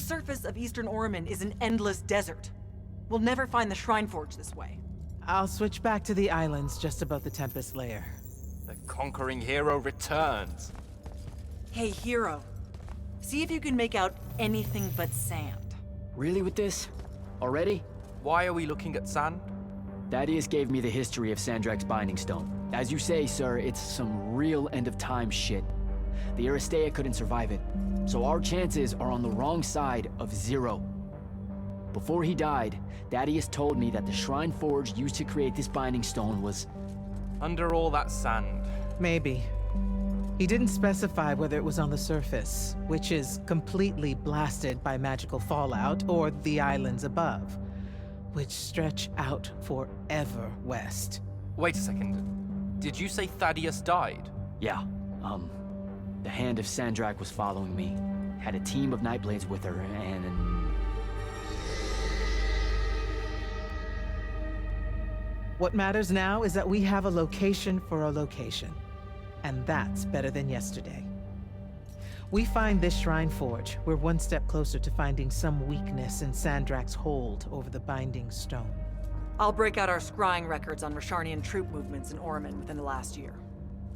surface of Eastern Orman is an endless desert. We'll never find the Shrineforge this way. I'll switch back to the islands just above the Tempest Lair. The conquering hero returns. Hey, hero. See if you can make out anything but sand. Really with this? Already? Why are we looking at sand? Thaddaus gave me the history of Sandrakk's Binding Stone. As you say, sir, it's some real end-of-time shit. The Aristea couldn't survive it, so our chances are on the wrong side of 0. Before he died, Thaddaus told me that the Shrineforge used to create this Binding Stone was... Under all that sand. Maybe. He didn't specify whether it was on the surface, which is completely blasted by magical fallout, or the islands above, which stretch out forever west. Wait a second. Did you say Thaddaus died? Yeah, the Hand of Sandrakk was following me. Had a team of Nightblades with her, and... What matters now is that we have a location for a location. And that's better than yesterday. We find this Shrineforge, we're one step closer to finding some weakness in Sandrakk's hold over the Binding Stone. I'll break out our scrying records on Rasharnian troop movements in Orman within the last year.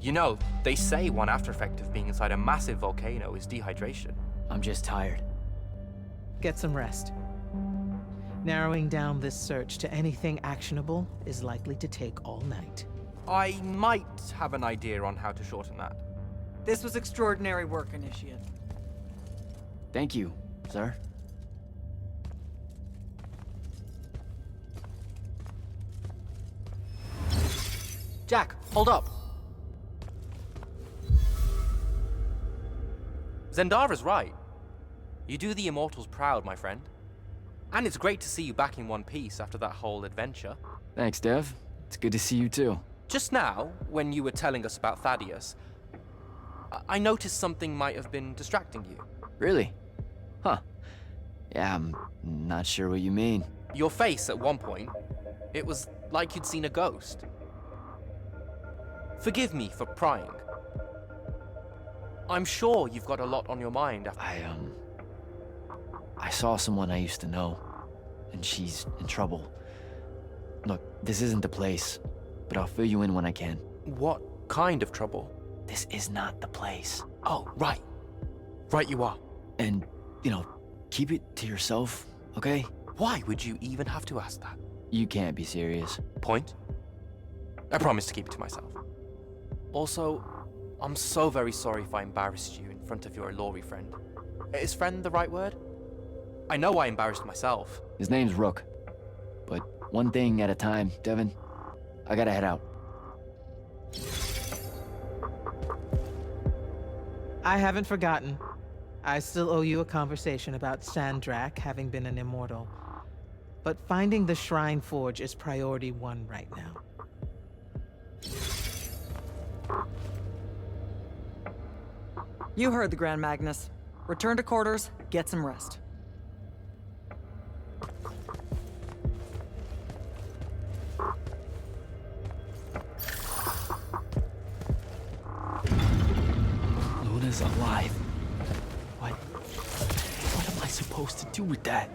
You know, they say one after effect of being inside a massive volcano is dehydration. I'm just tired. Get some rest. Narrowing down this search to anything actionable is likely to take all night. I might have an idea on how to shorten that. This was extraordinary work, Initiate. Thank you, sir. Jack, hold up. Zendara's right. You do the Immortals proud, my friend. And it's great to see you back in one piece after that whole adventure. Thanks, Dev. It's good to see you too. Just now, when you were telling us about Thaddaus, I noticed something might have been distracting you. Really? Huh. Yeah, I'm not sure what you mean. Your face at one point, it was like you'd seen a ghost. Forgive me for prying. I'm sure you've got a lot on your mind after... I saw someone I used to know, and she's in trouble. Look, this isn't the place, but I'll fill you in when I can. What kind of trouble? This is not the place. Oh, right. Right you are. And, keep it to yourself, okay? Why would you even have to ask that? You can't be serious. Point? I promise to keep it to myself. Also, I'm so very sorry if I embarrassed you in front of your Lori friend. Is friend the right word? I know I embarrassed myself. His name's Rook. But one thing at a time, Devyn. I gotta head out. I haven't forgotten. I still owe you a conversation about Sandrakk having been an immortal. But finding the Shrineforge is priority 1 right now. You heard the Grand Magnus. Return to quarters, get some rest. Luna's alive. What am I supposed to do with that?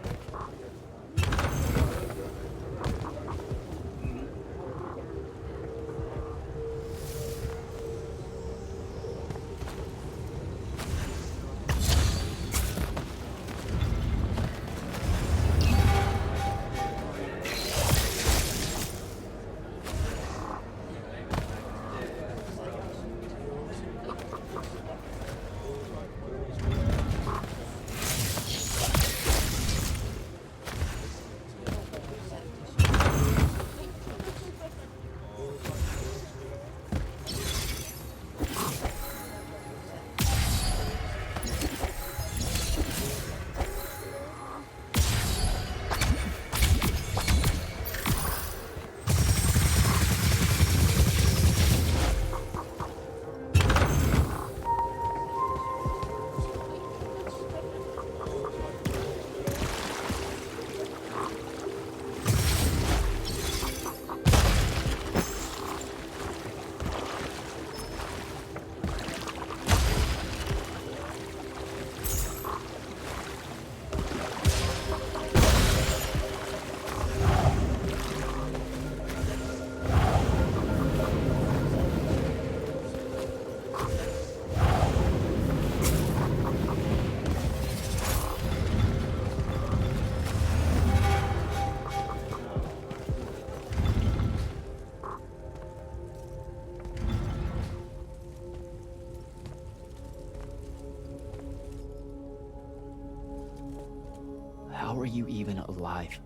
alive.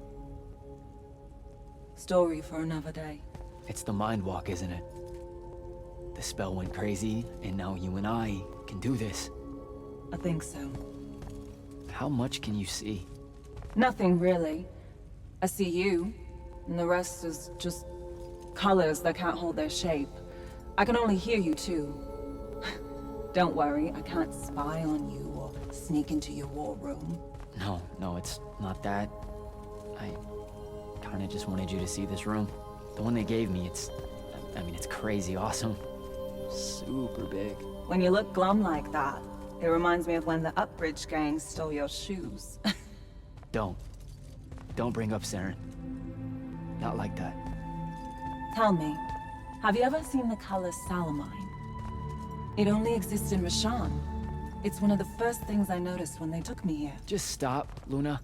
Story for another day. It's the mind walk, isn't it? The spell went crazy, and now you and I can do this. I think so. How much can you see? Nothing really. I see you, and the rest is just colors that can't hold their shape. I can only hear you too. Don't worry, I can't spy on you or sneak into your war room. No, it's not that. I kinda just wanted you to see this room. The one they gave me, it's crazy awesome. Super big. When you look glum like that, it reminds me of when the Upbridge gang stole your shoes. Don't bring up Saren. Not like that. Tell me, have you ever seen the color Salamine? It only exists in Rashan. It's one of the first things I noticed when they took me here. Just stop, Luna.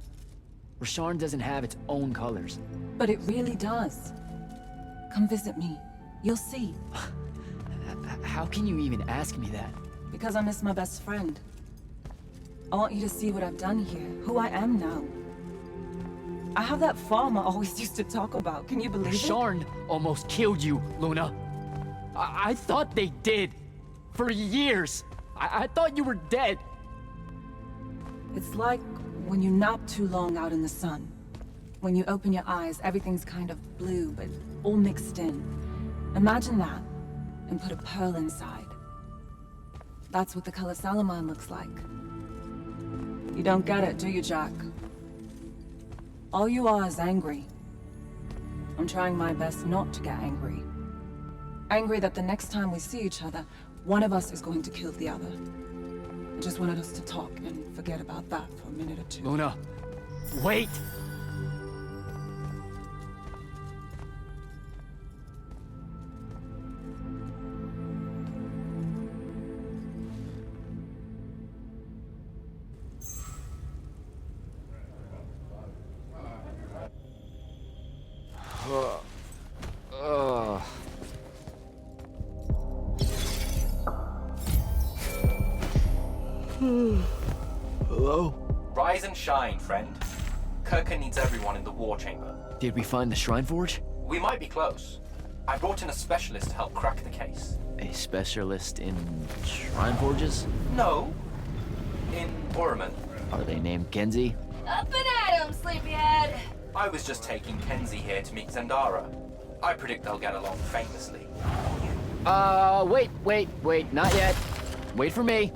Rasharn doesn't have its own colors. But it really does. Come visit me. You'll see. How can you even ask me that? Because I miss my best friend. I want you to see what I've done here, who I am now. I have that farm I always used to talk about. Can you believe it? Rasharn almost killed you, Luna. I thought they did. For years. I thought you were dead. It's like when you nap too long out in the sun. When you open your eyes, everything's kind of blue, but all mixed in. Imagine that, and put a pearl inside. That's what the color Salamine looks like. You don't get it, do you, Jack? All you are is angry. I'm trying my best not to get angry. Angry that the next time we see each other, one of us is going to kill the other. I just wanted us to talk and forget about that for a minute or two. Luna, wait! Hello? Rise and shine, friend. Kirkan needs everyone in the war chamber. Did we find the Shrineforge? We might be close. I brought in a specialist to help crack the case. A specialist in Shrineforges? No. In Orman. Are they named Kenzie? Up and at 'em, sleepyhead! I was just taking Kenzie here to meet Zendara. I predict they'll get along famously. Wait, not yet. Wait for me.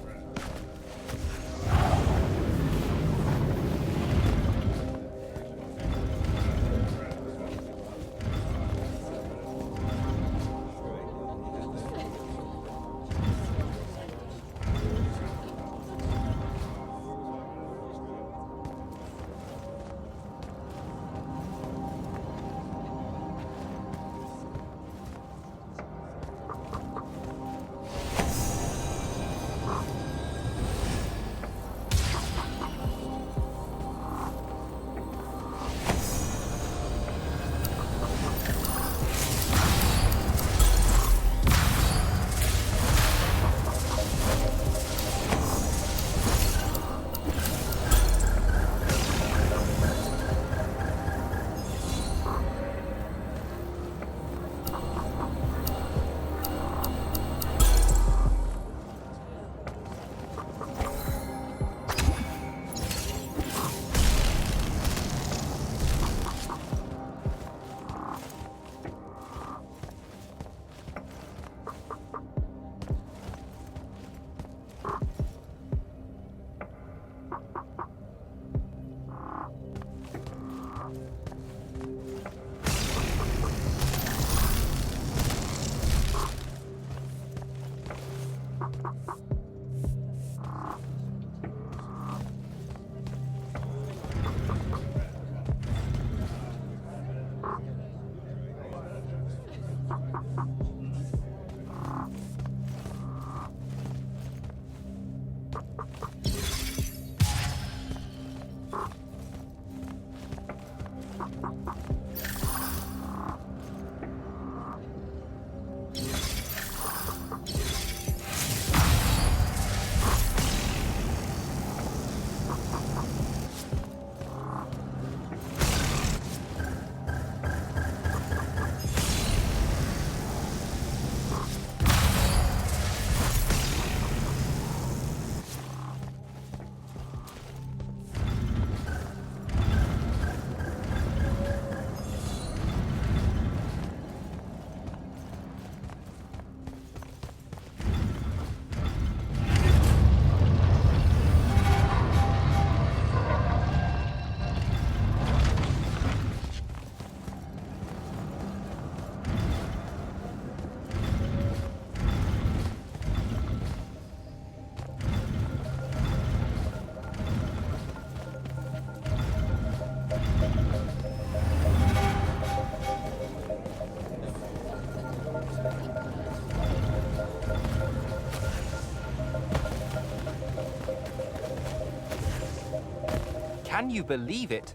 Can you believe it?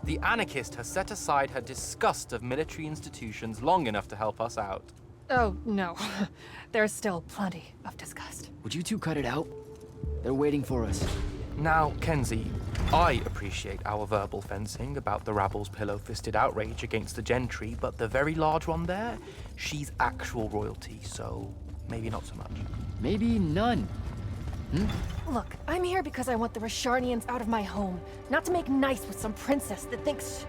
The anarchist has set aside her disgust of military institutions long enough to help us out. Oh, no. There's still plenty of disgust. Would you two cut it out? They're waiting for us. Now, Kenzie, I appreciate our verbal fencing about the rabble's pillow-fisted outrage against the gentry, but the very large one there, she's actual royalty, so maybe not so much. Maybe none. Look, I'm here because I want the Rasharnians out of my home, not to make nice with some princess that thinks...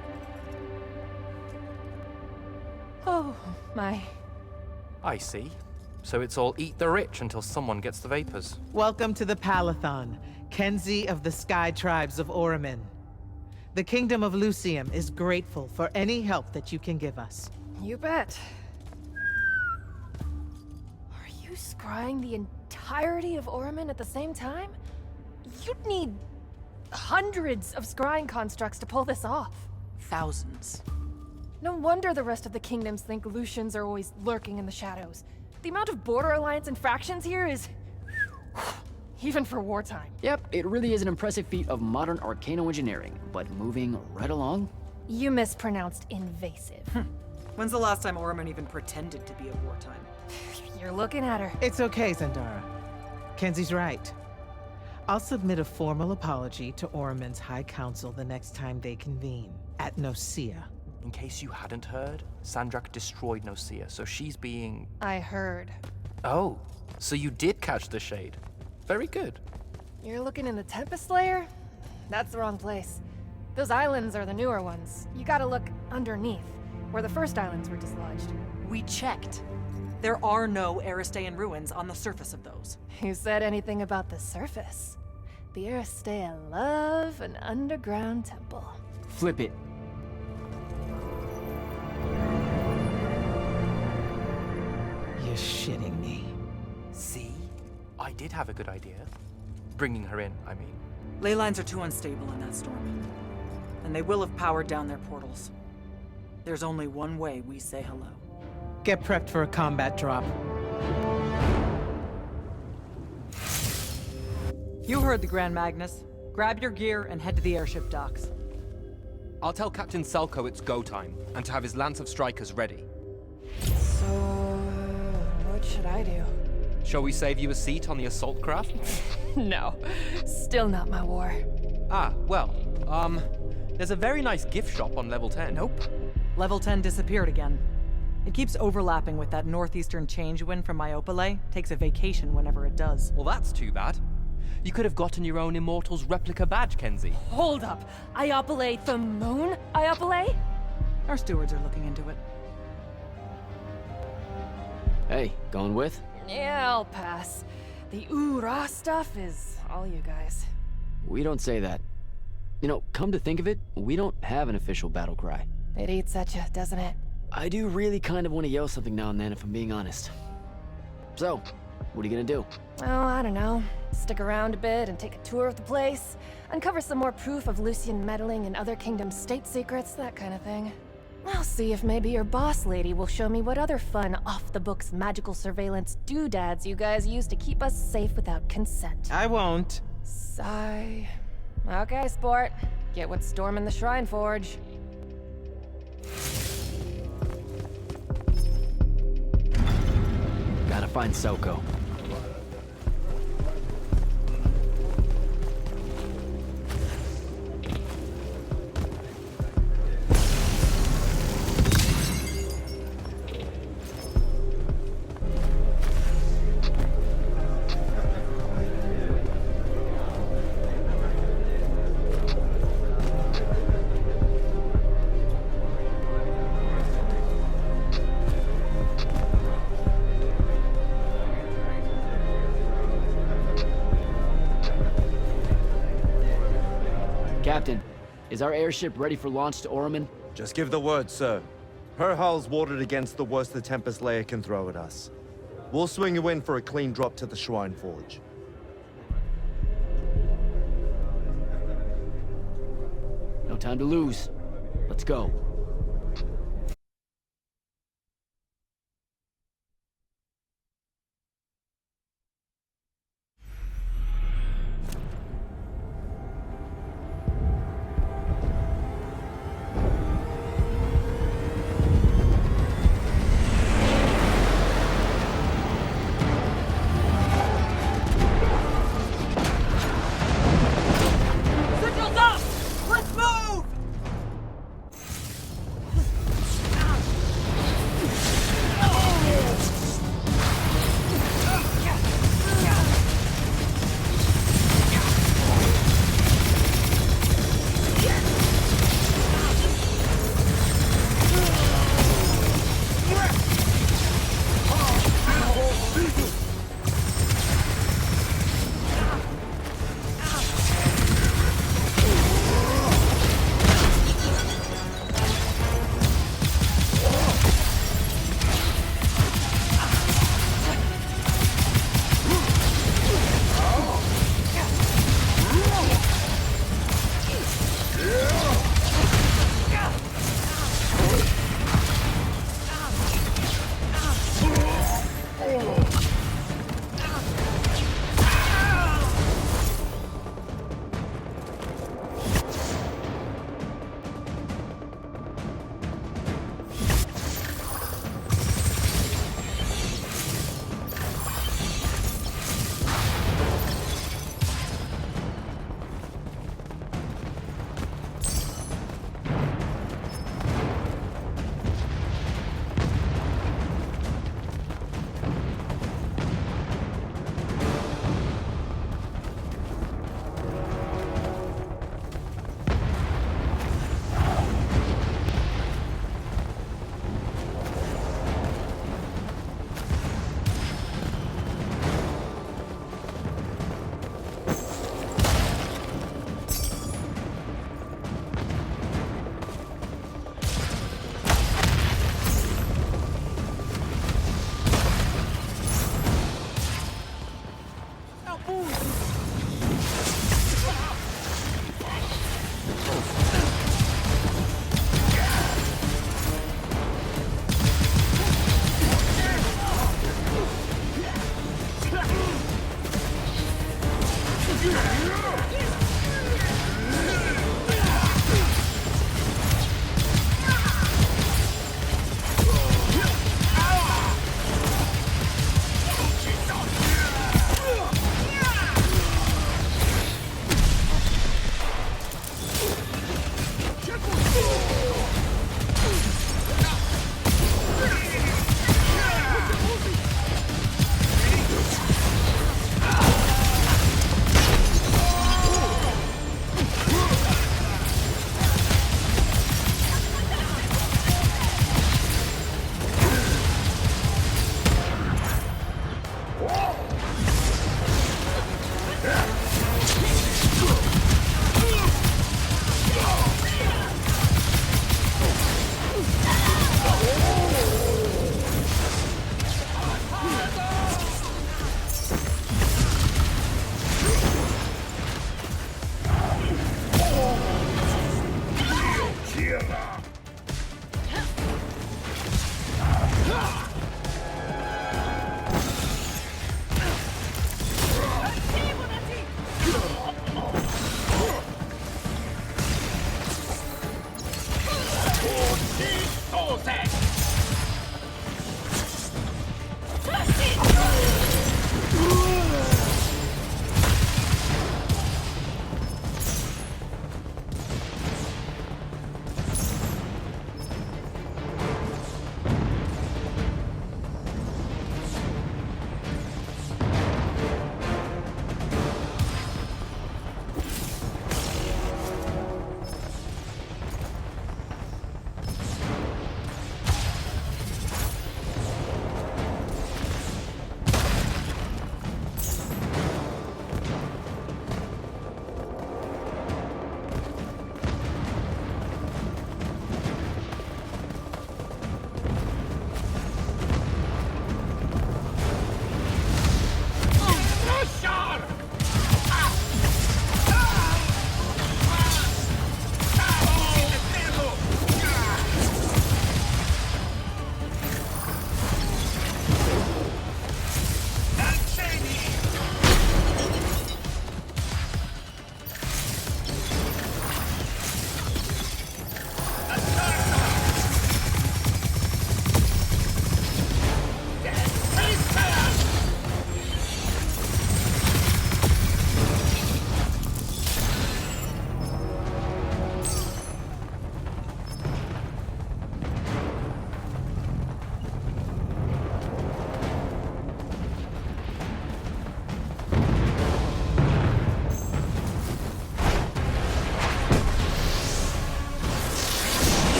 Oh, my. I see. So it's all eat the rich until someone gets the vapors. Welcome to the Palathon, Kenzie of the Sky Tribes of Oramin. The Kingdom of Lucium is grateful for any help that you can give us. You bet. Are you scrying the entirety of Oramin at the same time? You'd need hundreds of scrying constructs to pull this off. Thousands. No wonder the rest of the kingdoms think Lucians are always lurking in the shadows. The amount of border alliance infractions here is... even for wartime. Yep, it really is an impressive feat of modern arcano-engineering, but moving right along. You mispronounced invasive. When's the last time Orman even pretended to be a wartime? You're looking at her. It's okay, Zendara. Kenzie's right. I'll submit a formal apology to Oramin's High Council the next time they convene, at Nosea. In case you hadn't heard, Sandrakk destroyed Nosea, so she's being... I heard. Oh, so you did catch the shade. Very good. You're looking in the Tempest layer? That's the wrong place. Those islands are the newer ones. You gotta look underneath, where the first islands were dislodged. We checked. There are no Aristean ruins on the surface of those. Who said anything about the surface? The Aristea love an underground temple. Flip it. You're shitting me. See? I did have a good idea. Bringing her in, I mean. Ley lines are too unstable in that storm. And they will have powered down their portals. There's only one way we say hello. Get prepped for a combat drop. You heard the Grand Magnus. Grab your gear and head to the airship docks. I'll tell Captain Selko it's go time, and to have his lance of strikers ready. So, what should I do? Shall we save you a seat on the assault craft? No, still not my war. There's a very nice gift shop on level 10. Nope. Level 10 disappeared again. It keeps overlapping with that northeastern change wind from Myopole. Takes a vacation whenever it does. Well, that's too bad. You could have gotten your own Immortals replica badge, Kenzie. Hold up! Iopole the moon? Iopole? Our stewards are looking into it. Hey, going with? Yeah, I'll pass. The ooh-rah stuff is all you guys. We don't say that. You know, come to think of it, we don't have an official battle cry. It eats at you, doesn't it? I do really kind of want to yell something now and then, if I'm being honest. So, what are you gonna do? Oh, I don't know. Stick around a bit and take a tour of the place. Uncover some more proof of Lucian meddling in other kingdoms' state secrets, that kind of thing. I'll see if maybe your boss lady will show me what other fun, off-the-books magical surveillance doodads you guys use to keep us safe without consent. I won't. Sigh. Okay, sport. Get what's storming the Shrineforge. Gotta find Selko. Captain, is our airship ready for launch to Oramin? Just give the word, sir. Her hull's warded against the worst the Tempest layer can throw at us. We'll swing you in for a clean drop to the Shrineforge. No time to lose. Let's go.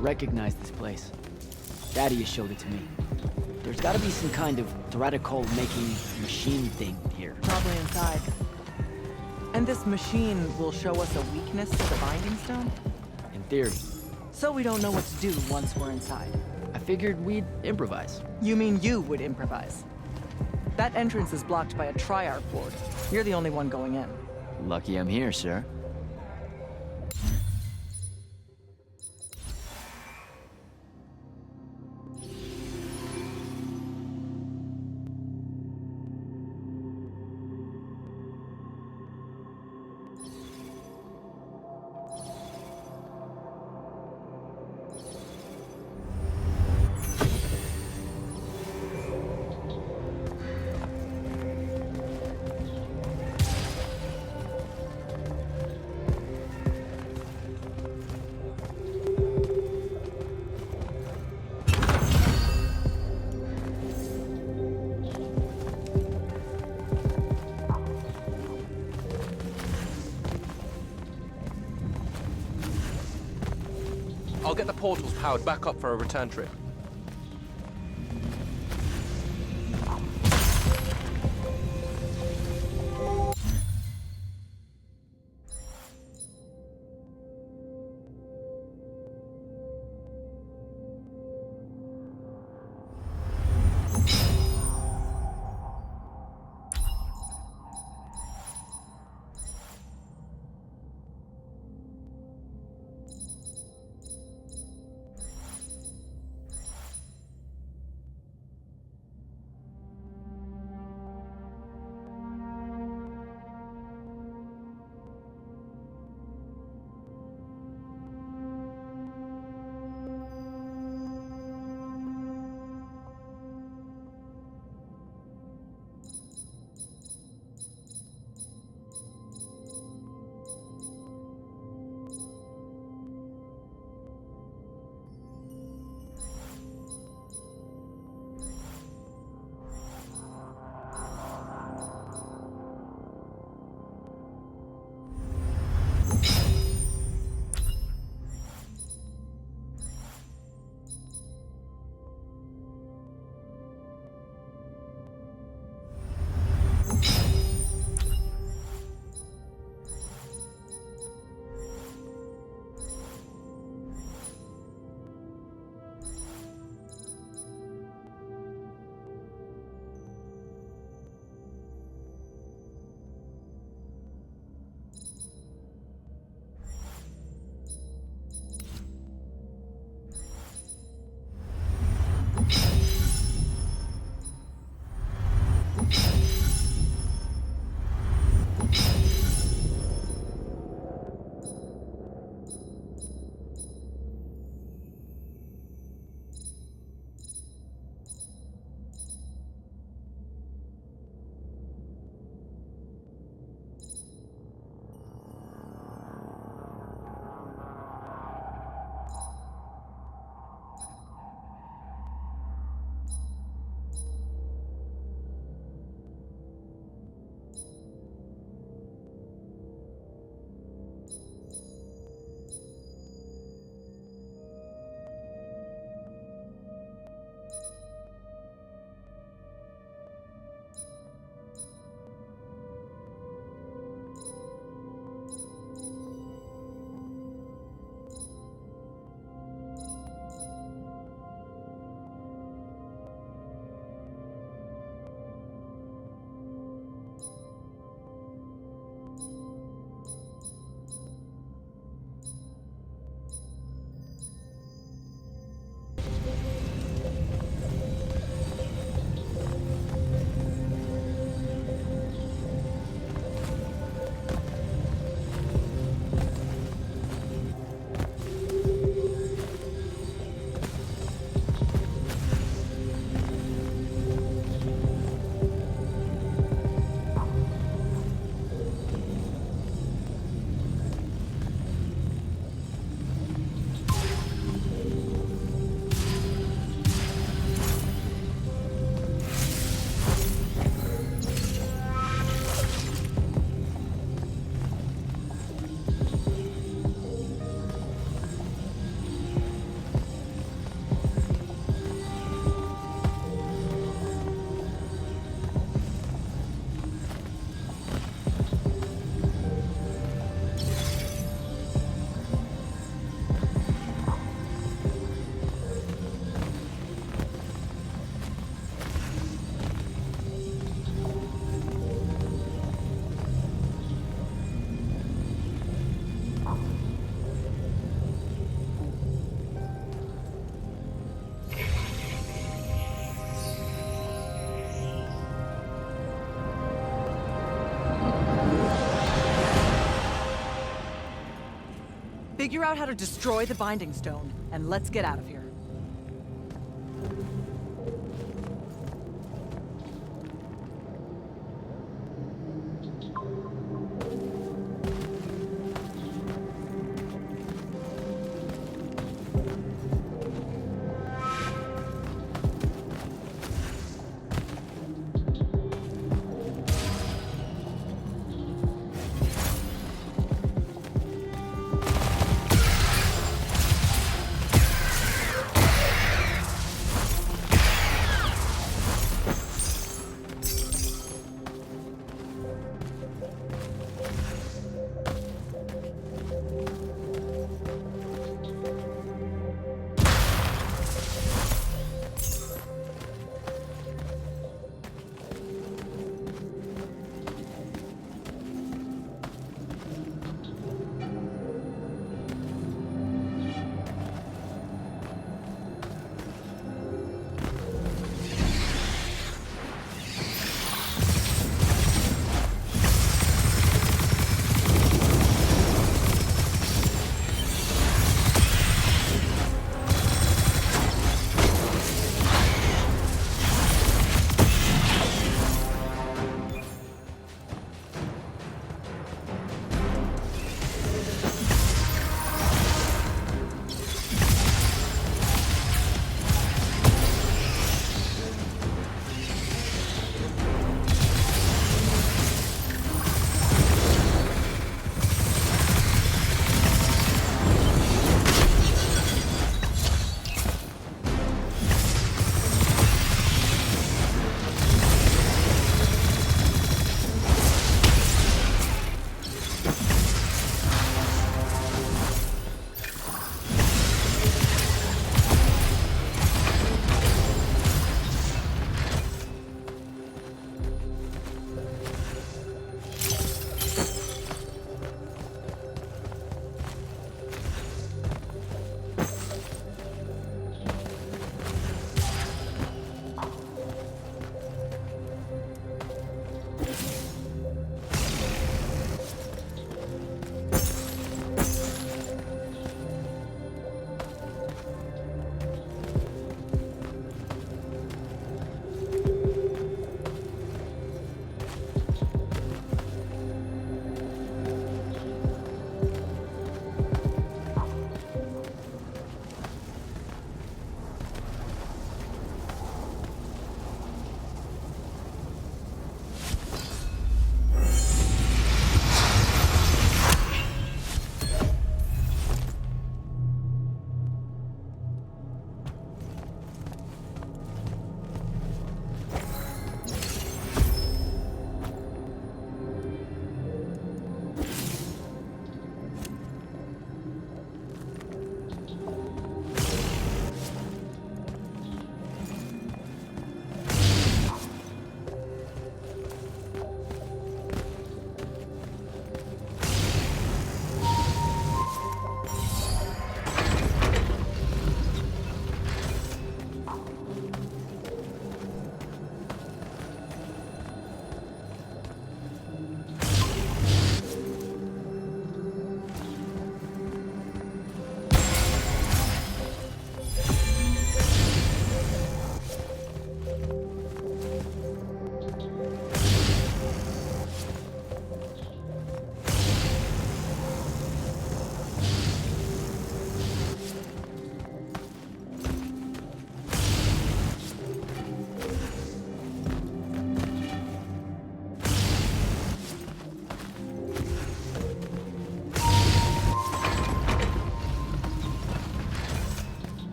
Recognize this place. Thaddaus showed it to me. There's gotta be some kind of Thaddaus-making machine thing here. Probably inside. And this machine will show us a weakness to the Binding Stone? In theory. So we don't know what to do once we're inside. I figured we'd improvise. You mean you would improvise? That entrance is blocked by a Triarch ward. You're the only one going in. Lucky I'm here, sir. I'll get the portals powered back up for a return trip. Figure out how to destroy the Binding Stone, and let's get out of here.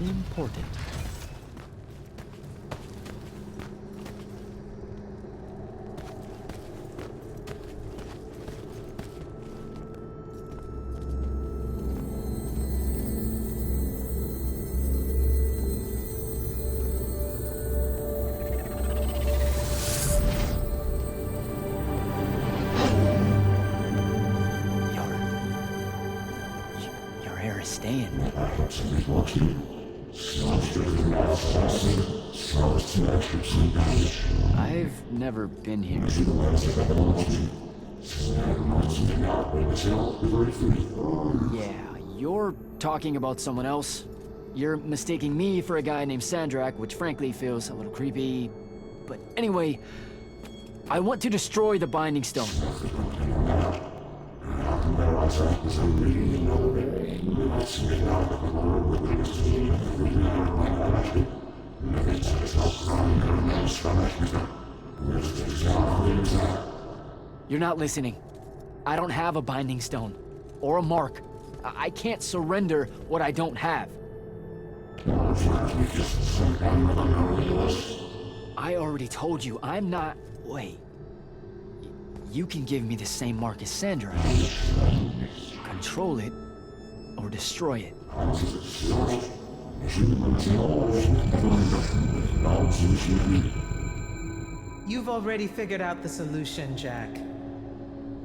important. I've never been here. Yeah, you're talking about someone else. You're mistaking me for a guy named Sandrakk, which frankly feels a little creepy. But anyway, I want to destroy the Binding Stone. You're not listening. I don't have a Binding Stone. Or a mark. I can't surrender what I don't have. I already told you, I'm not... Wait. You can give me the same mark as Sandra. Control it, or destroy it. You've already figured out the solution, Jack.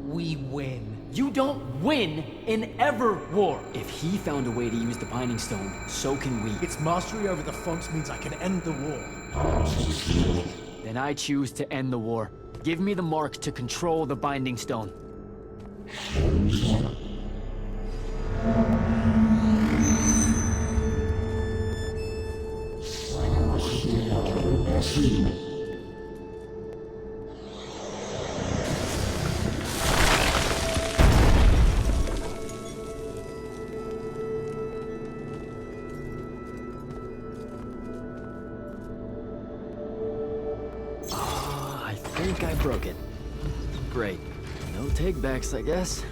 We win. You don't win in ever war! If he found a way to use the Binding Stone, so can we. Its mastery over the fonts means I can end the war. Then I choose to end the war. Give me the mark to control the Binding Stone. I think I broke it. Great. No takebacks, I guess.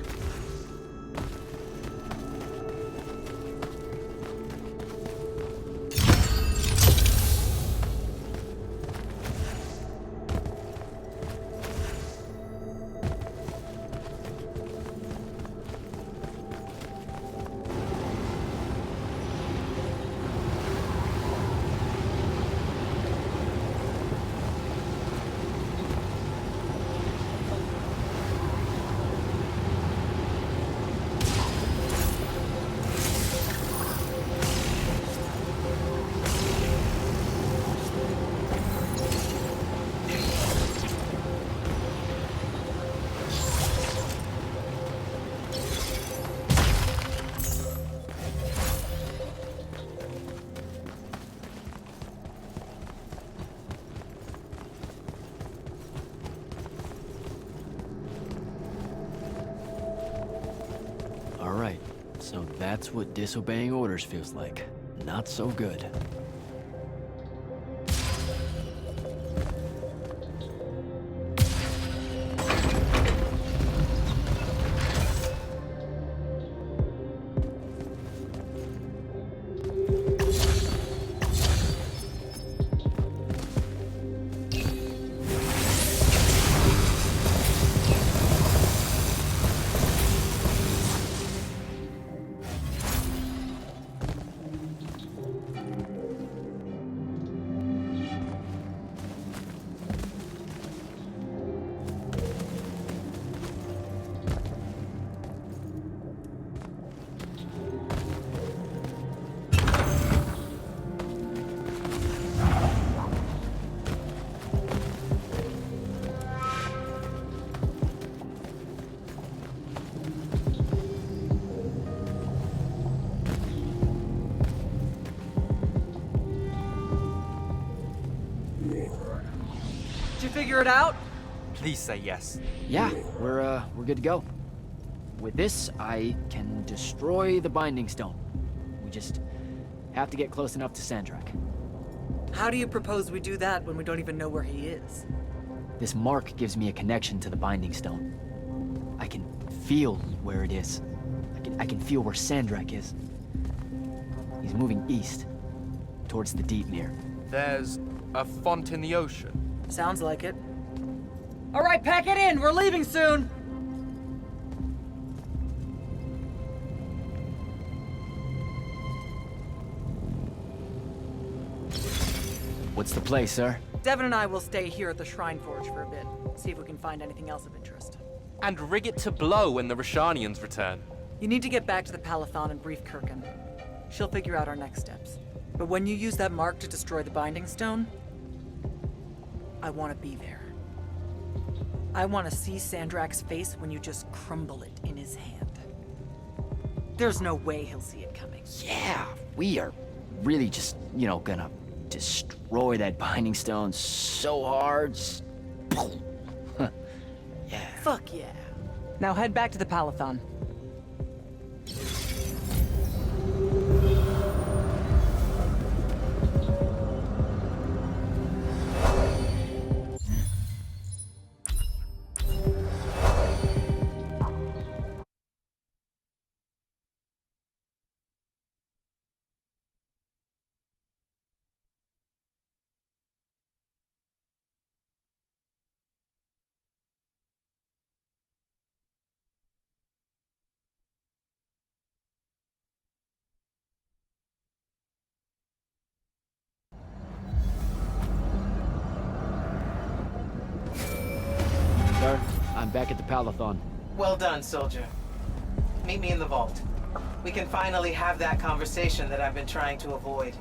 Alright, so that's what disobeying orders feels like. Not so good. Did you figure it out? Please say yes. Yeah, we're good to go. With this, I can destroy the Binding Stone. We just have to get close enough to Sandrakk. How do you propose we do that when we don't even know where he is? This mark gives me a connection to the Binding Stone. I can feel where it is. I can feel where Sandrakk is. He's moving east, towards the Deepmere. There's a font in the ocean. Sounds like it. All right, pack it in. We're leaving soon. What's the play, sir? Devyn and I will stay here at the Shrineforge for a bit. See if we can find anything else of interest. And rig it to blow when the Rashanians return. You need to get back to the Palathon and brief Kirkan. She'll figure out our next steps. But when you use that mark to destroy the Binding Stone, I want to be there. I want to see Sandrakk's face when you just crumble it in his hand. There's no way he'll see it coming. Yeah, we are really just, gonna destroy that Binding Stone so hard. Yeah. Fuck yeah. Now head back to the Palathon. Sir, I'm back at the Palathon. Well done, soldier. Meet me in the vault. We can finally have that conversation that I've been trying to avoid.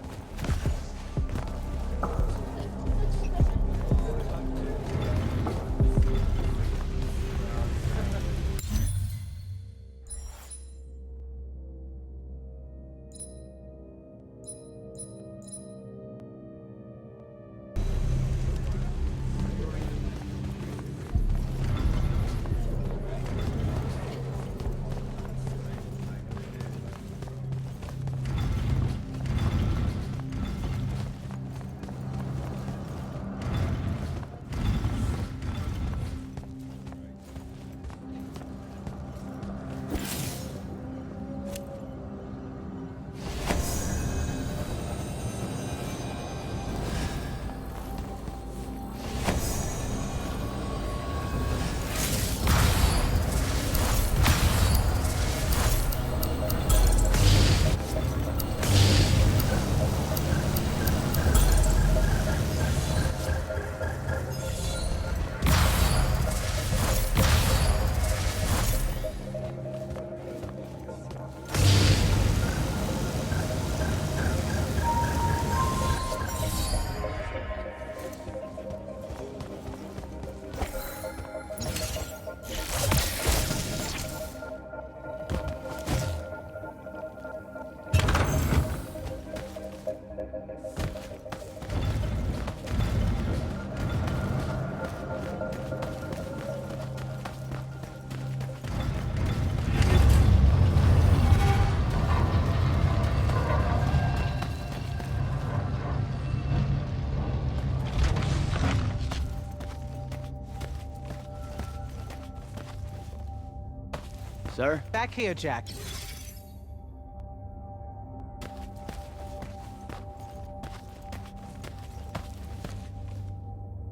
Sir? Back here, Jack.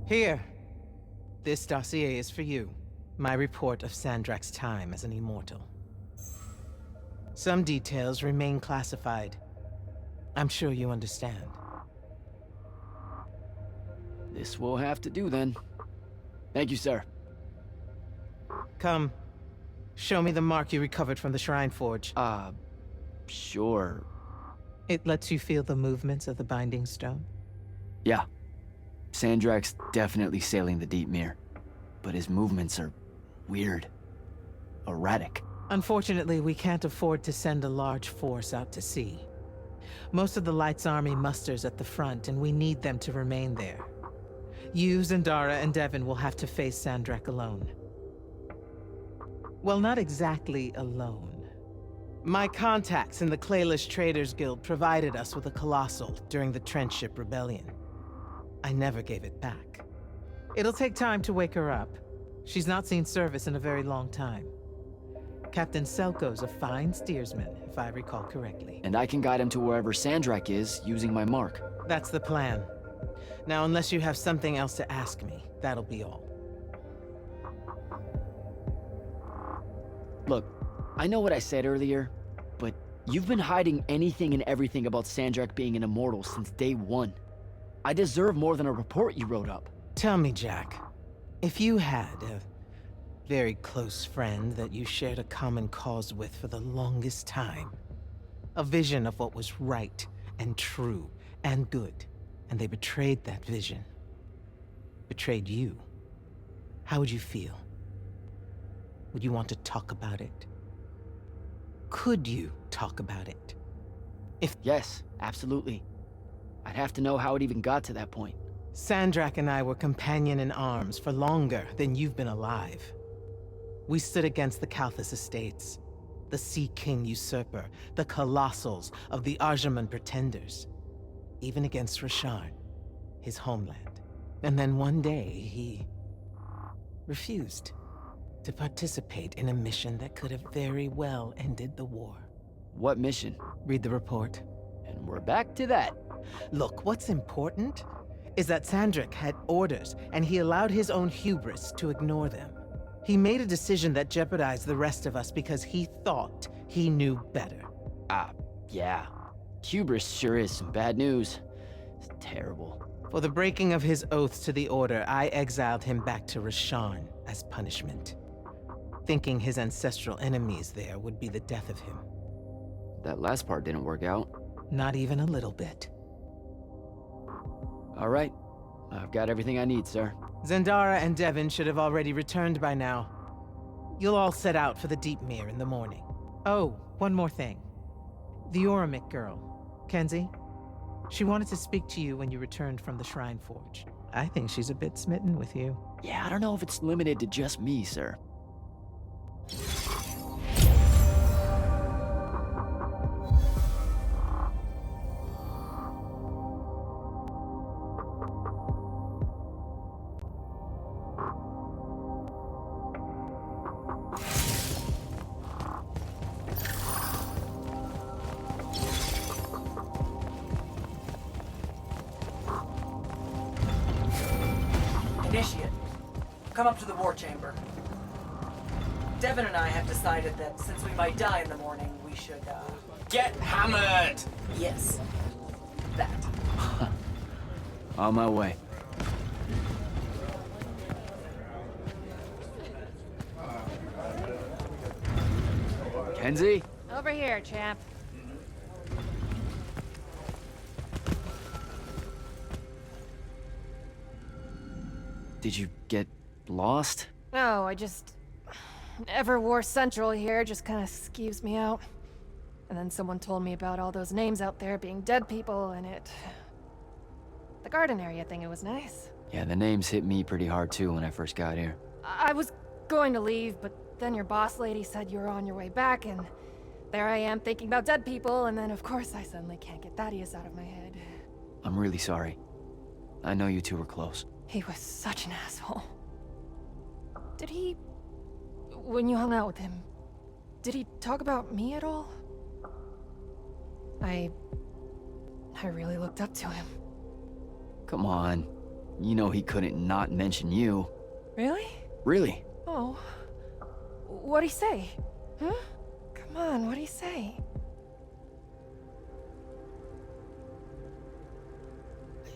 Here. This dossier is for you. My report of Sandrakk's time as an immortal. Some details remain classified. I'm sure you understand. This will have to do then. Thank you, sir. Come. Show me the mark you recovered from the Shrineforge. Sure. It lets you feel the movements of the Binding Stone? Yeah. Sandrakk's definitely sailing the Deepmere, but his movements are weird. Erratic. Unfortunately, we can't afford to send a large force out to sea. Most of the Light's army musters at the front, and we need them to remain there. You, Zendara, and Devyn will have to face Sandrakk alone. Well, not exactly alone. My contacts in the Clayless Traders Guild provided us with a Colossal during the Trenchship Rebellion. I never gave it back. It'll take time to wake her up. She's not seen service in a very long time. Captain Selko's a fine steersman, if I recall correctly. And I can guide him to wherever Sandrakk is using my mark. That's the plan. Now, unless you have something else to ask me, that'll be all. Look, I know what I said earlier, but you've been hiding anything and everything about Sandrakk being an immortal since day one. I deserve more than a report you wrote up. Tell me, Jack, if you had a very close friend that you shared a common cause with for the longest time, a vision of what was right and true and good, and they betrayed that vision, betrayed you, how would you feel? Would you want to talk about it? Could you talk about it? Yes, absolutely. I'd have to know how it even got to that point. Sandrakk and I were companion in arms for longer than you've been alive. We stood against the Kalthus estates, the Sea King usurper, the colossals of the Arjaman pretenders, even against Rasharn, his homeland. And then one day, he refused to participate in a mission that could have very well ended the war. What mission? Read the report. And we're back to that. Look, what's important is that Sandrakk had orders, and he allowed his own hubris to ignore them. He made a decision that jeopardized the rest of us because he thought he knew better. Yeah. Hubris sure is some bad news. It's terrible. For the breaking of his oaths to the Order, I exiled him back to Rasharn as punishment, thinking his ancestral enemies there would be the death of him. That last part didn't work out. Not even a little bit. All right. I've got everything I need, sir. Zendara and Devyn should have already returned by now. You'll all set out for the Deepmere in the morning. Oh, one more thing. The Oromik girl, Kenzie. She wanted to speak to you when you returned from the Shrineforge. I think she's a bit smitten with you. Yeah, I don't know if it's limited to just me, sir. Initiate, come up to the war chamber. Devyn and I have decided that since we might die in the morning, we should, Get hammered! yes. That. On my way. Kenzie? Over here, champ. Did you get lost? No, I just... Everwar Central here just kind of skeeves me out. And then someone told me about all those names out there being dead people, and it... The garden area thing, it was nice. Yeah, the names hit me pretty hard too when I first got here. I was going to leave, but then your boss lady said you were on your way back, and there I am thinking about dead people, and then of course I suddenly can't get Thaddaus out of my head. I'm really sorry. I know you two were close. He was such an asshole. Did he... When you hung out with him, did he talk about me at all? I really looked up to him. Come on. You know he couldn't not mention you. Really? Really? Oh. What'd he say? Huh? Come on, what'd he say?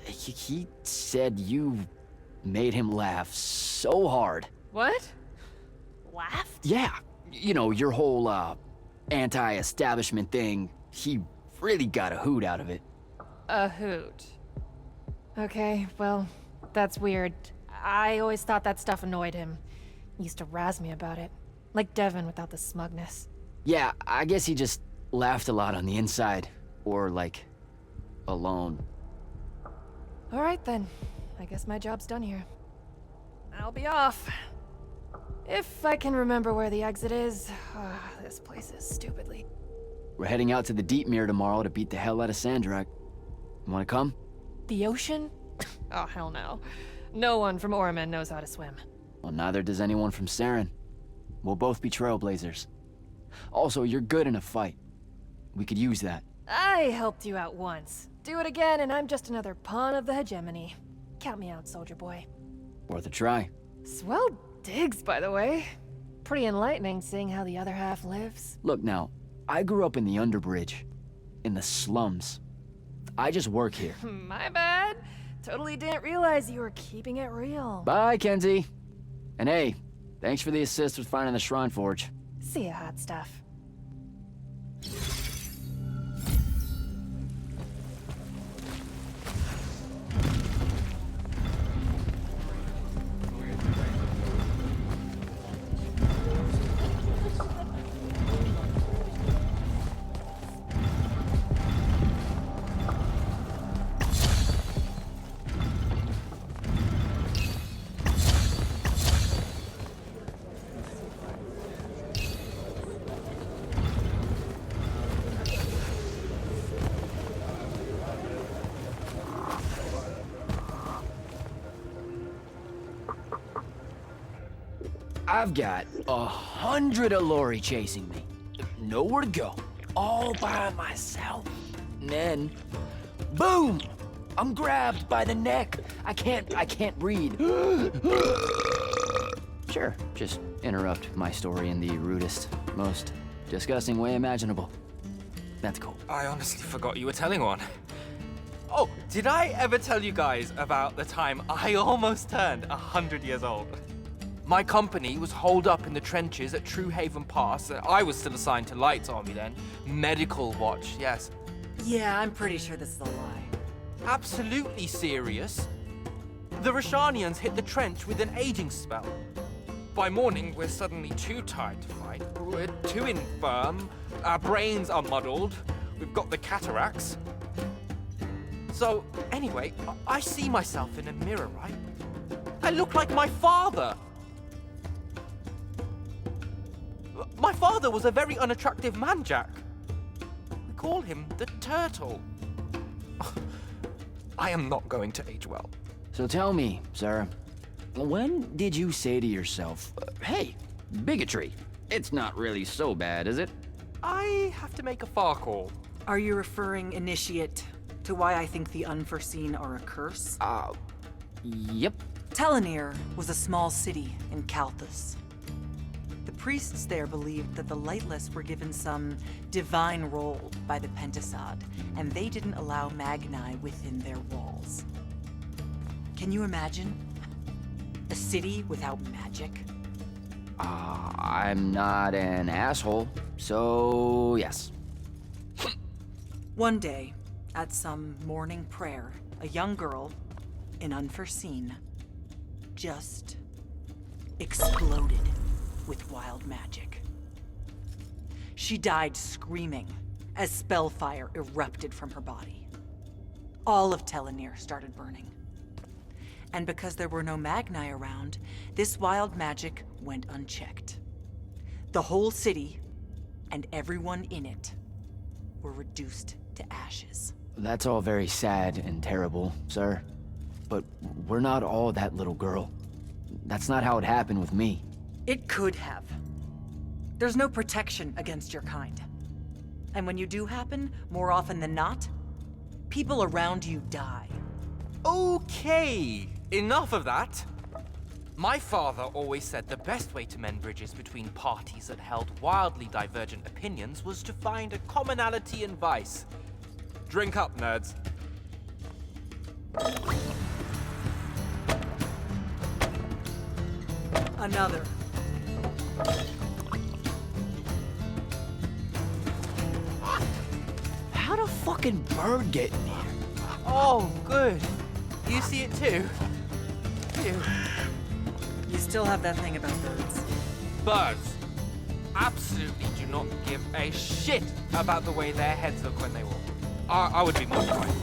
He said you made him laugh so hard. What? Laughed? Yeah. You know, your whole, anti-establishment thing. He really got a hoot out of it. A hoot. Okay, well, that's weird. I always thought that stuff annoyed him. He used to razz me about it. Like Devyn without the smugness. Yeah, I guess he just laughed a lot on the inside. Or, like, alone. Alright then. I guess my job's done here. I'll be off. If I can remember where the exit is. This place is stupidly... We're heading out to the Deepmere tomorrow to beat the hell out of Sandrakk. You wanna come? The ocean? Oh, hell no. No one from Orman knows how to swim. Well, neither does anyone from Saren. We'll both be trailblazers. Also, you're good in a fight. We could use that. I helped you out once. Do it again, and I'm just another pawn of the hegemony. Count me out, soldier boy. Worth a try. Swell digs, by the way. Pretty enlightening seeing how the other half lives. Look now, I grew up in the Underbridge. In the slums. I just work here. My bad. Totally didn't realize you were keeping it real. Bye, Kenzie. And hey, thanks for the assist with finding the Shrineforge. See ya, hot stuff. I've got 100 Allori chasing me. Nowhere to go. All by myself. And then, boom! I'm grabbed by the neck. I can't breathe. Sure, just interrupt my story in the rudest, most disgusting way imaginable. That's cool. I honestly forgot you were telling one. Oh, did I ever tell you guys about the time I almost turned 100 years old? My company was holed up in the trenches at True Haven Pass, and I was still assigned to Light's army then. Medical watch, yes. Yeah, I'm pretty sure this is a lie. Absolutely serious. The Rashanians hit the trench with an aging spell. By morning, we're suddenly too tired to fight. We're too infirm. Our brains are muddled. We've got the cataracts. So, anyway, I see myself in a mirror, right? I look like my father. My father was a very unattractive man, Jack. We call him the Turtle. I am not going to age well. So tell me, Sarah, when did you say to yourself, hey, bigotry, it's not really so bad, is it? I have to make a far call. Are you referring, Initiate, to why I think the unforeseen are a curse? Yep. Telenir was a small city in Kalthus. The priests there believed that the Lightless were given some divine role by the Pentasod, and they didn't allow Magni within their walls. Can you imagine? A city without magic? I'm not an asshole, so yes. One day, at some morning prayer, a young girl, in Unforeseen, just exploded with wild magic. She died screaming as spellfire erupted from her body. All of Telenir started burning. And because there were no Magni around, this wild magic went unchecked. The whole city, and everyone in it, were reduced to ashes. That's all very sad and terrible, sir. But we're not all that little girl. That's not how it happened with me. It could have. There's no protection against your kind. And when you do happen, more often than not, people around you die. Okay, enough of that. My father always said the best way to mend bridges between parties that held wildly divergent opinions was to find a commonality in vice. Drink up, nerds. Another. How'd a fucking bird get in here? Oh, good. You see it too? Phew. You still have that thing about birds. Birds absolutely do not give a shit about the way their heads look when they walk. I would be mortified.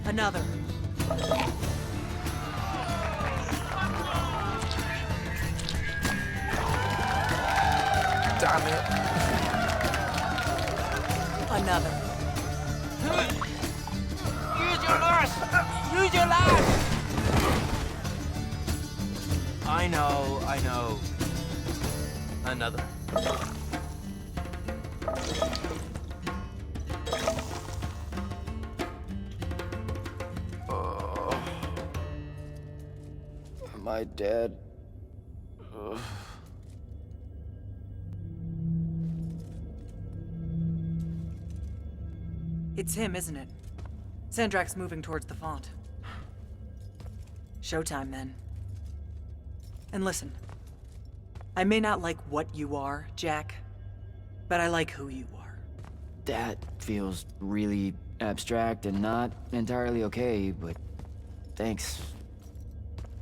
Another. Damn it. Another. Use your lash! Use your lash! I know. Another. my dad. Ugh. It's him, isn't it? Sandrakk's moving towards the font. Showtime, then. And listen, I may not like what you are, Jack, but I like who you are. That feels really abstract and not entirely okay, but thanks.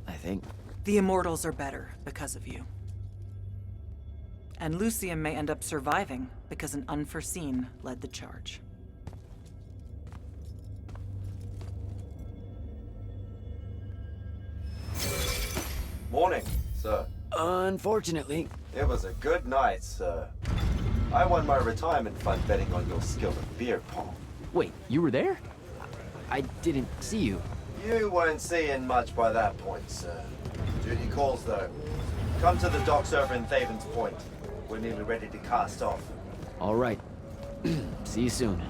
I think. The Immortals are better because of you. And Lucian may end up surviving because an unforeseen led the charge. Morning, sir. Unfortunately. It was a good night, sir. I won my retirement fund betting on your skill at beer pong. Wait, you were there? I didn't see you. You weren't seeing much by that point, sir. Duty calls, though. Come to the docks over in Thaven's Point. We're nearly ready to cast off. All right. See you soon.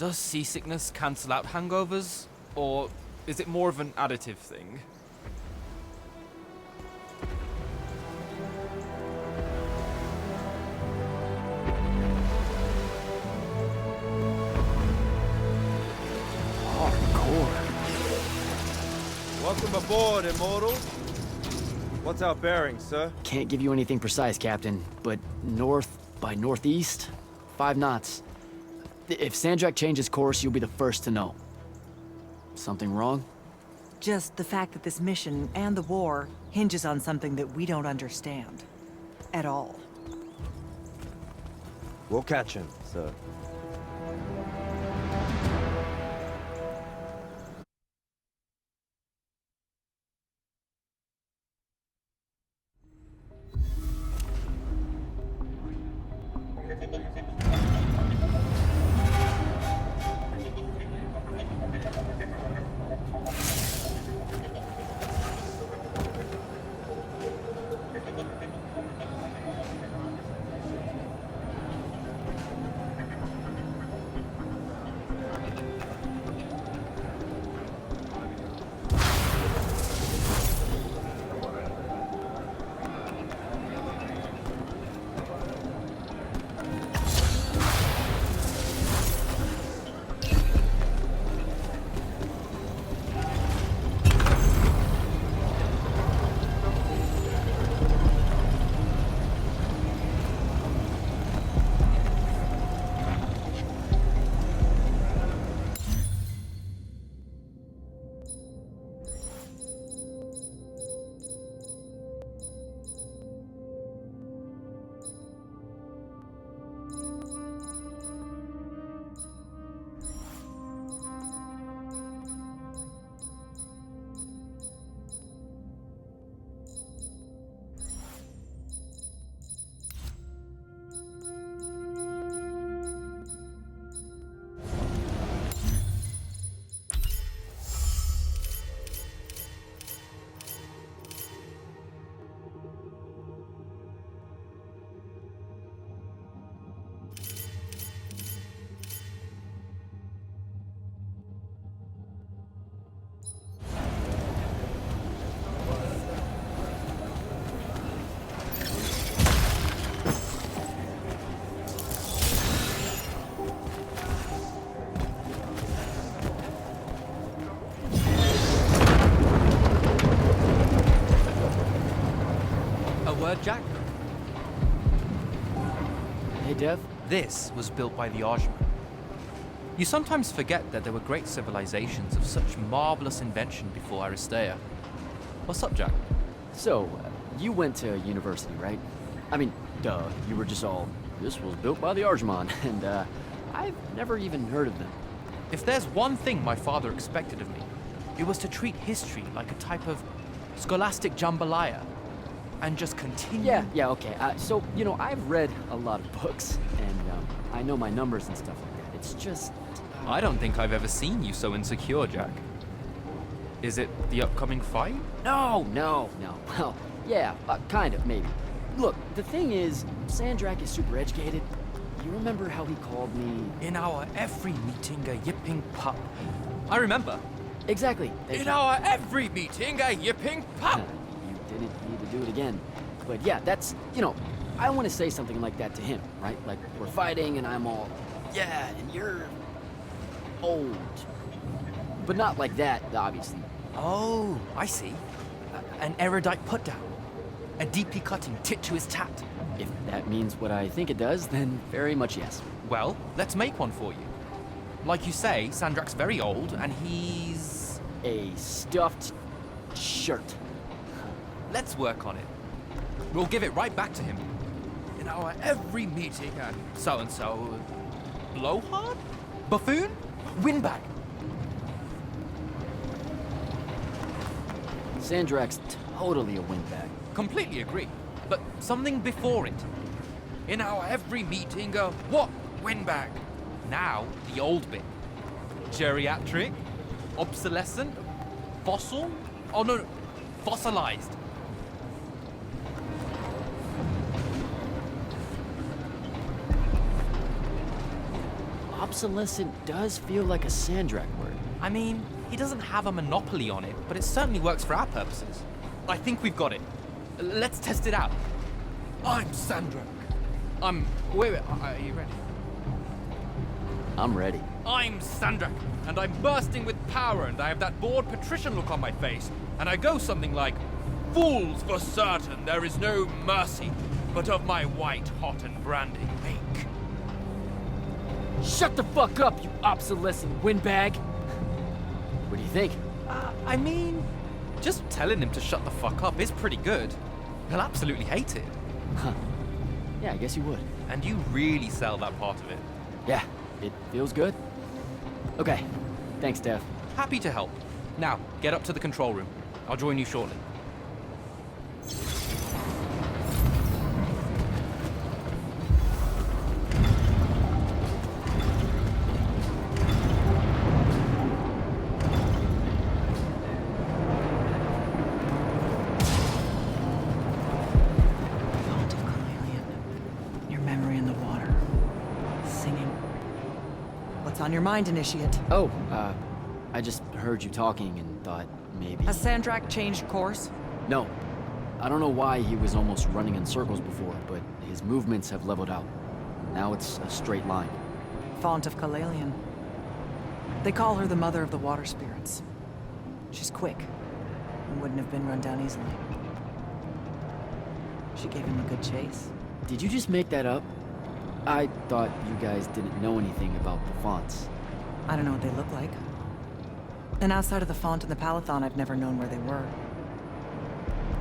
Does seasickness cancel out hangovers? Or is it more of an additive thing? Welcome aboard, Immortal. What's our bearing, sir? Can't give you anything precise, Captain, but north by northeast, 5 knots. If Sandrakk changes course, you'll be the first to know. Something wrong? Just the fact that this mission and the war hinges on something that we don't understand. At all. We'll catch him, sir. Jack? Hey, Dev? This was built by the Ajman. You sometimes forget that there were great civilizations of such marvelous invention before Aristea. What's up, Jack? So, you went to university, right? I mean, duh, you were just all, this was built by the Ajman, and I've never even heard of them. If there's one thing my father expected of me, it was to treat history like a type of scholastic jambalaya. And just continue. Yeah, okay. So, you know, I've read a lot of books, and I know my numbers and stuff like that. It's just... I don't think I've ever seen you so insecure, Jack. Is it the upcoming fight? No. Well, yeah, kind of, maybe. Look, the thing is, Sandrakk is super educated. You remember how he called me... In our every meeting, a yipping pup. I remember. Exactly. In our every meeting, a yipping pup! You didn't need to do it again. But yeah, that's, you know, I want to say something like that to him, right? Like, we're fighting and I'm all, yeah, and you're old. But not like that, obviously. Oh, I see. An erudite put-down. A deeply cutting tit to his tat. If that means what I think it does, then very much yes. Well, let's make one for you. Like you say, Sandrakk's very old, and he's... a stuffed shirt. Let's work on it. We'll give it right back to him. In our every meeting, and so-and-so... Blowhard? Buffoon? Windbag? Sandrakk's totally a windbag. Completely agree. But something before it. In our every meeting, what? Windbag. Now, the old bit. Geriatric? Obsolescent? Fossil? Oh no, fossilized. obsolescent does feel like a Sandrakk word. I mean, he doesn't have a monopoly on it, but it certainly works for our purposes. I think we've got it. Let's test it out. I'm Sandrakk. Wait, are you ready? I'm ready. I'm Sandrakk, and I'm bursting with power, and I have that bored patrician look on my face, and I go something like, "Fools, for certain, there is no mercy, but of my white, hot, and branding make." Shut the fuck up, you obsolescent windbag! What do you think? I mean, just telling him to shut the fuck up is pretty good. He'll absolutely hate it. Huh. Yeah, I guess you would. And you really sell that part of it. Yeah, it feels good. Okay, thanks, Dev. Happy to help. Now, get up to the control room. I'll join you shortly. On your mind, Initiate. Oh, I just heard you talking and thought maybe... Has Sandrakk changed course? No. I don't know why he was almost running in circles before, but his movements have leveled out. Now it's a straight line. Font of Kalalian. They call her the mother of the water spirits. She's quick, and wouldn't have been run down easily. She gave him a good chase. Did you just make that up? I thought you guys didn't know anything about the fonts. I don't know what they look like. And outside of the font and the Palathon, I've never known where they were.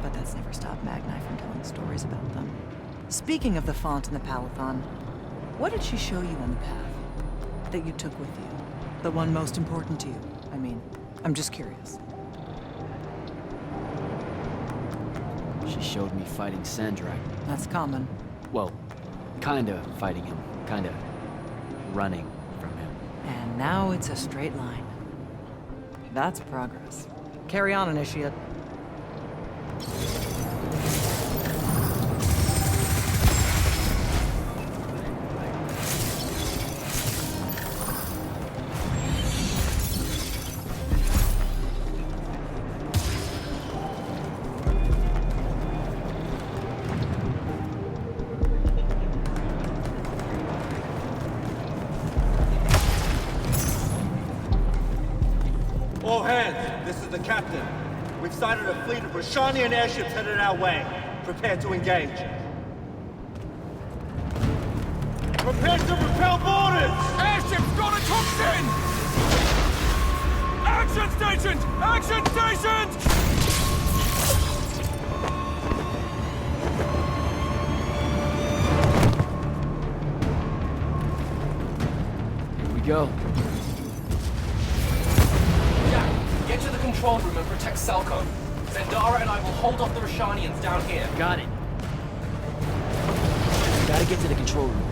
But that's never stopped Magni from telling stories about them. Speaking of the font and the Palathon, what did she show you on the path that you took with you? The one most important to you, I mean. I'm just curious. She showed me fighting Sandrakk. That's common. Well, kinda fighting him, kinda running from him. And now it's a straight line. That's progress. Carry on, Initiate. All hands, this is the captain. We've sighted a fleet of Rashanian airships headed our way. Prepare to engage. Prepare to repel boarders! Airships got a toxin! Action stations! Action stations! Here we go. Get to the control room and protect Salco. Zendara and I will hold off the Rashanians down here. Got it. Gotta get to the control room.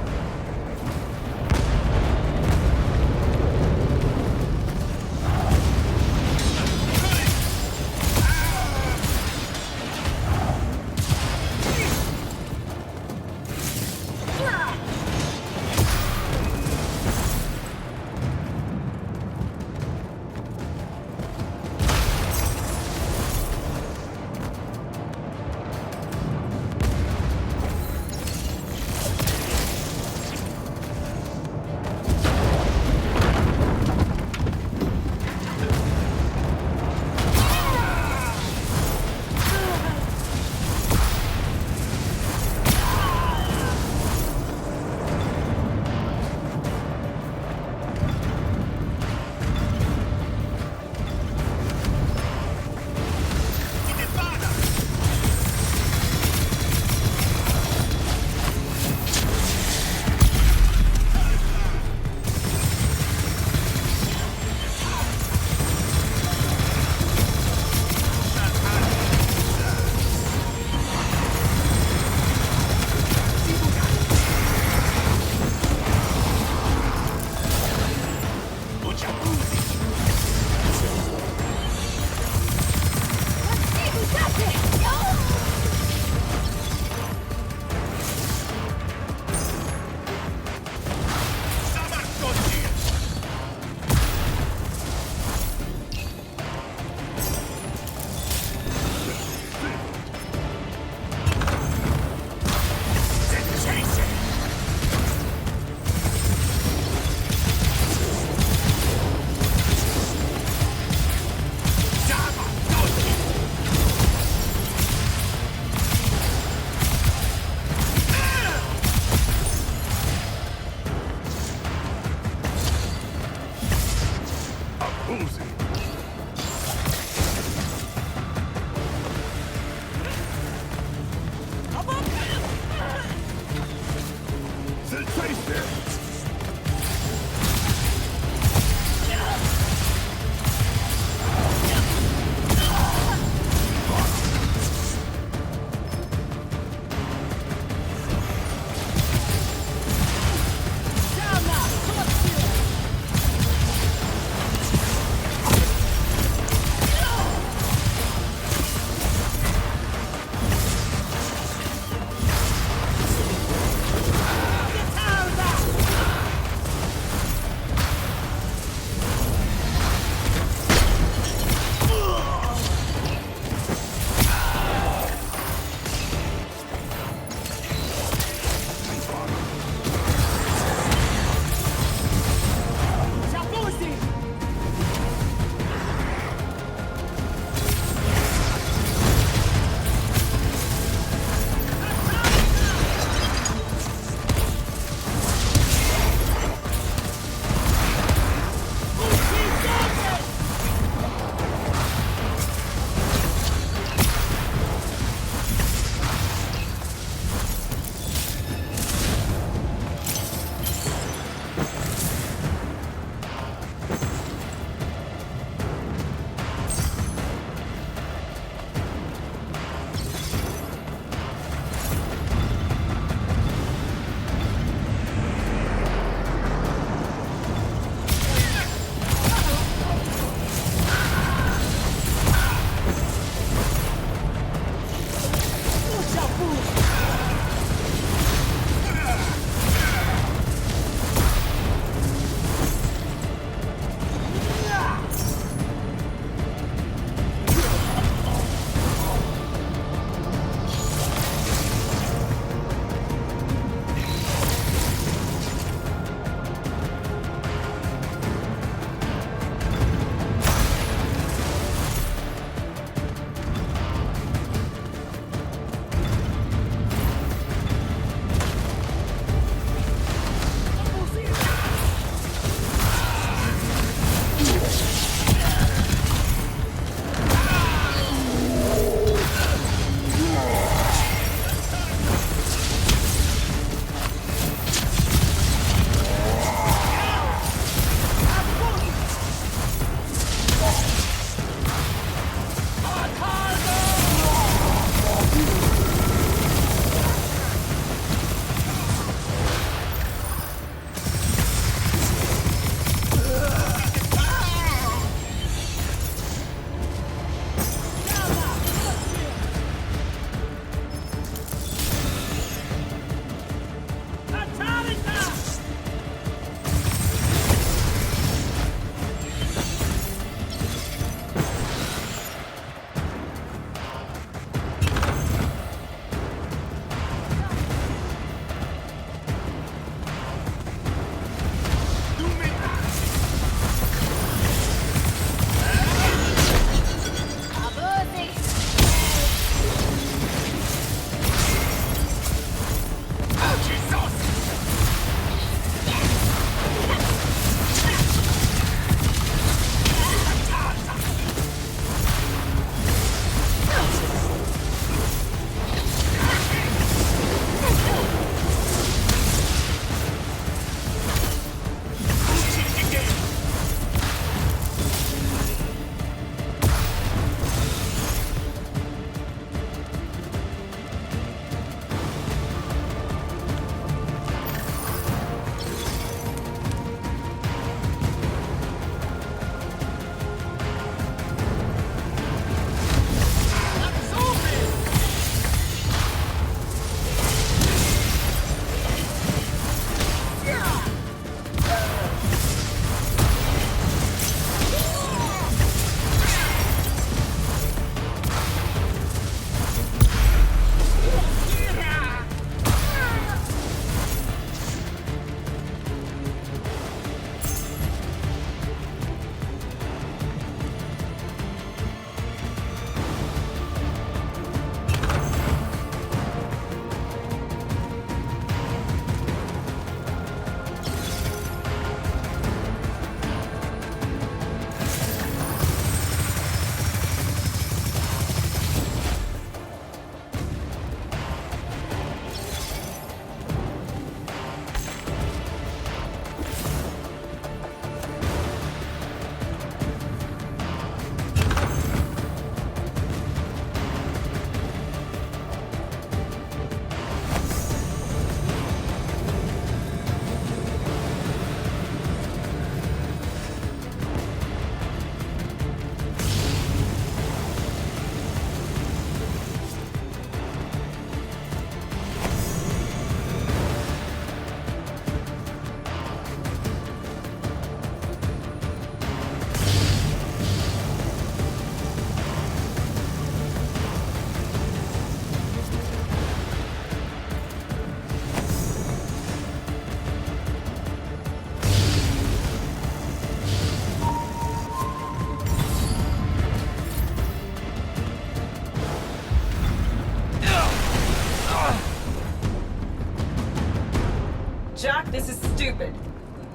Jack, this is stupid.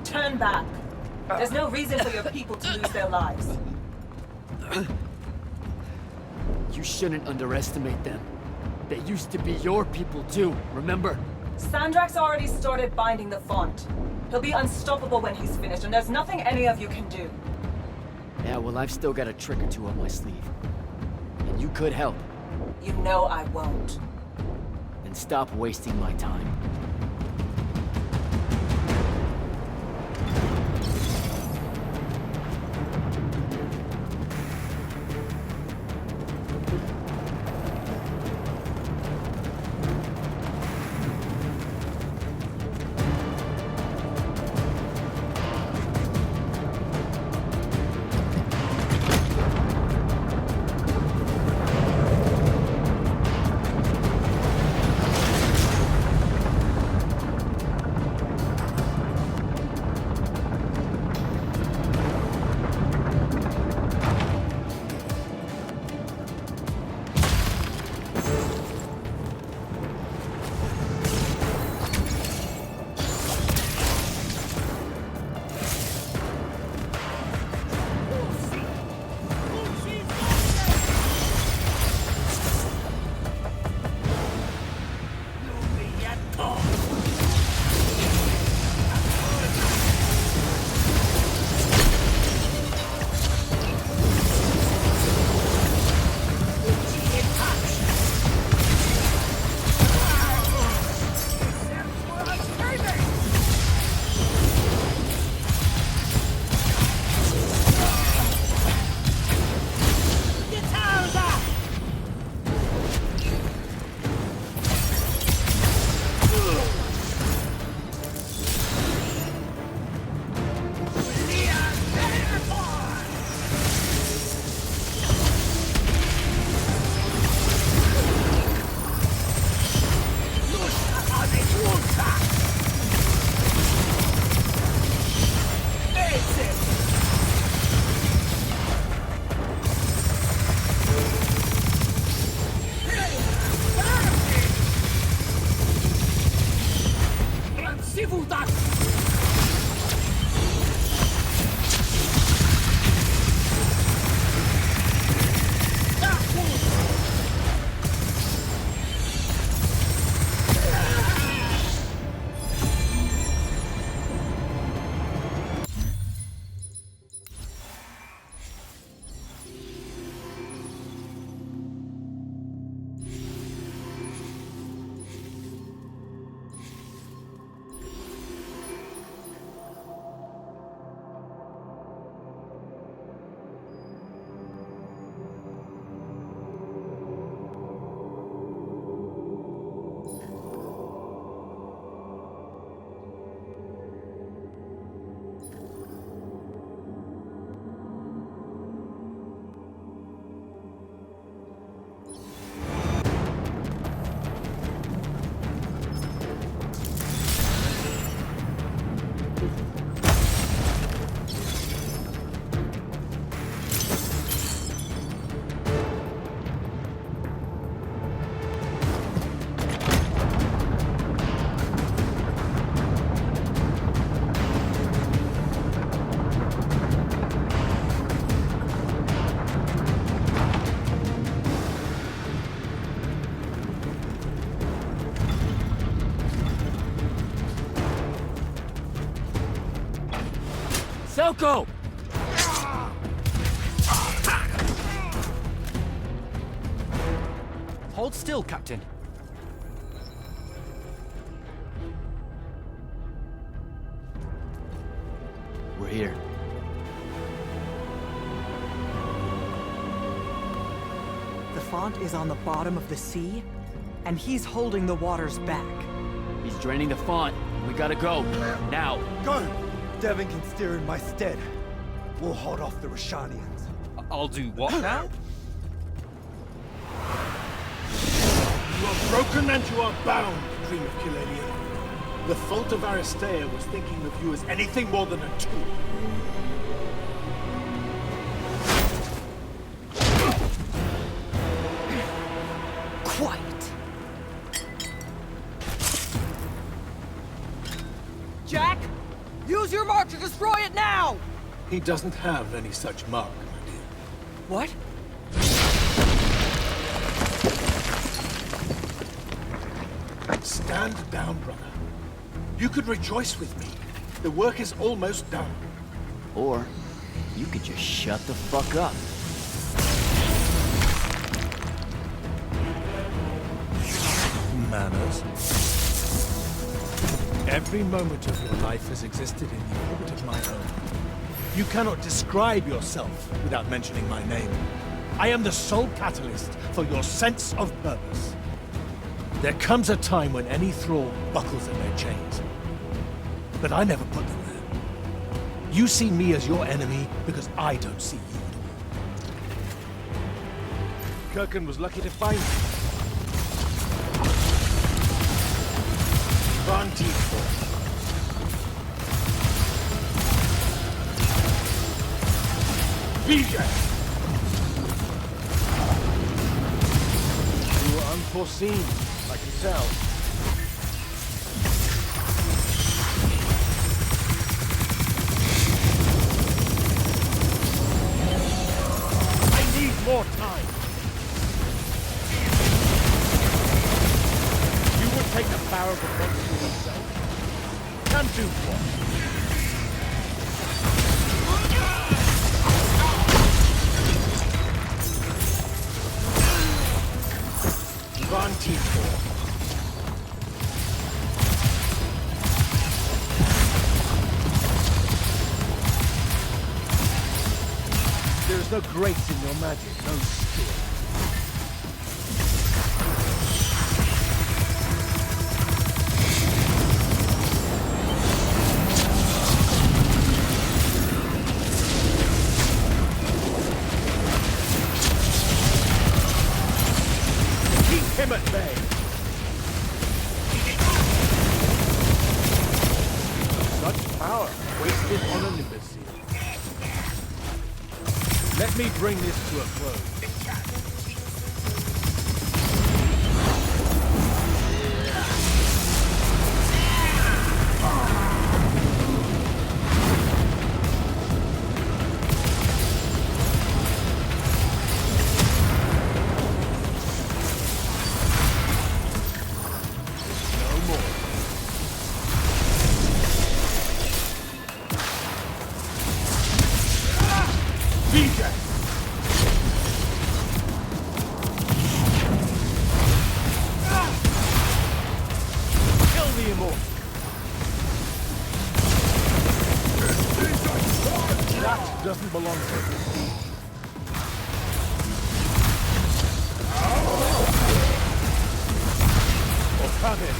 Turn back. There's no reason for your people to lose their lives. You shouldn't underestimate them. They used to be your people too, remember? Sandrakk's already started binding the font. He'll be unstoppable when he's finished, and there's nothing any of you can do. Yeah, well, I've still got a trick or two up my sleeve. And you could help. You know I won't. Then stop wasting my time. Selko! Hold still, Captain. We're here. The font is on the bottom of the sea, and he's holding the waters back. He's draining the font. We gotta go. Now. Go! Devyn can steer in my stead. We'll hold off the Rashanians. I'll do what now? You are broken and you are bound, Dream of Kilalian. The fault of Aristea was thinking of you as anything more than a tool. Quiet. Jack! Use your mark to destroy it now! He doesn't have any such mark, my dear. What? Stand down, brother. You could rejoice with me. The work is almost done. Or you could just shut the fuck up. Manners. Every moment of your life has existed in the orbit of my own. You cannot describe yourself without mentioning my name. I am the sole catalyst for your sense of purpose. There comes a time when any thrall buckles in their chains. But I never put them there. You see me as your enemy because I don't see you at all. Kirkan was lucky to find you. Van Deepmere. BJ! You were unforeseen, I can tell. I need more time. You would take the power of the monster yourself. Can do what? Van Deepmere. There is no grace in your magic, no skill. Him at bay. Such power wasted on an imbecile. Let me bring this to a close. Doesn't belong to me. Or come in.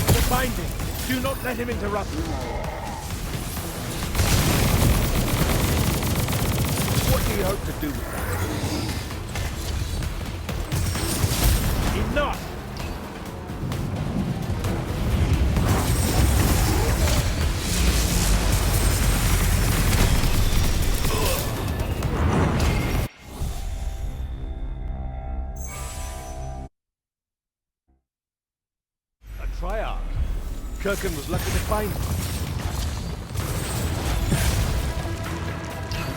The binding. Do not let him interrupt you. What do you hope to do with that? Enough! Triarch. Kirkan was lucky to find him.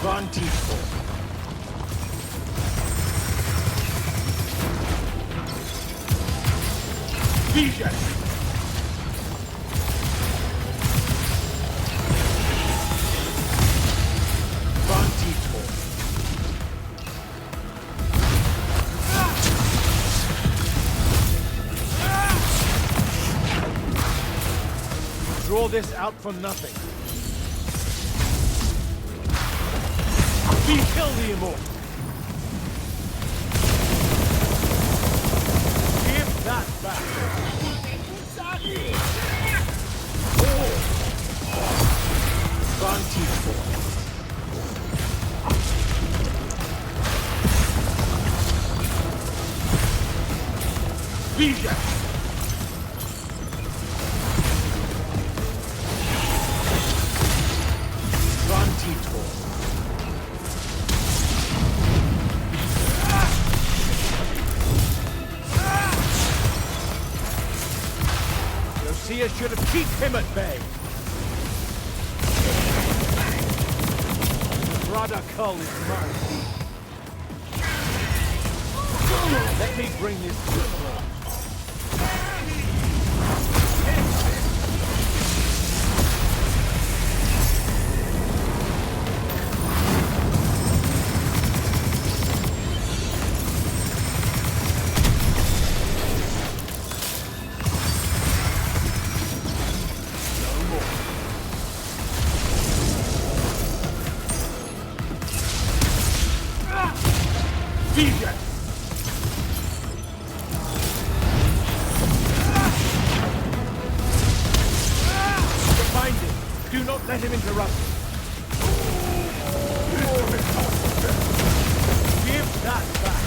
Van Deepmere. BJ! Van Deepmere. draw this out for nothing. We kill the immortal. Give that back. Vantage point. Vision. Vantage point. Josiah should have kept him at bay. Brother Cull is mine. Let me bring this to a close. Do not let him interrupt. Give that back.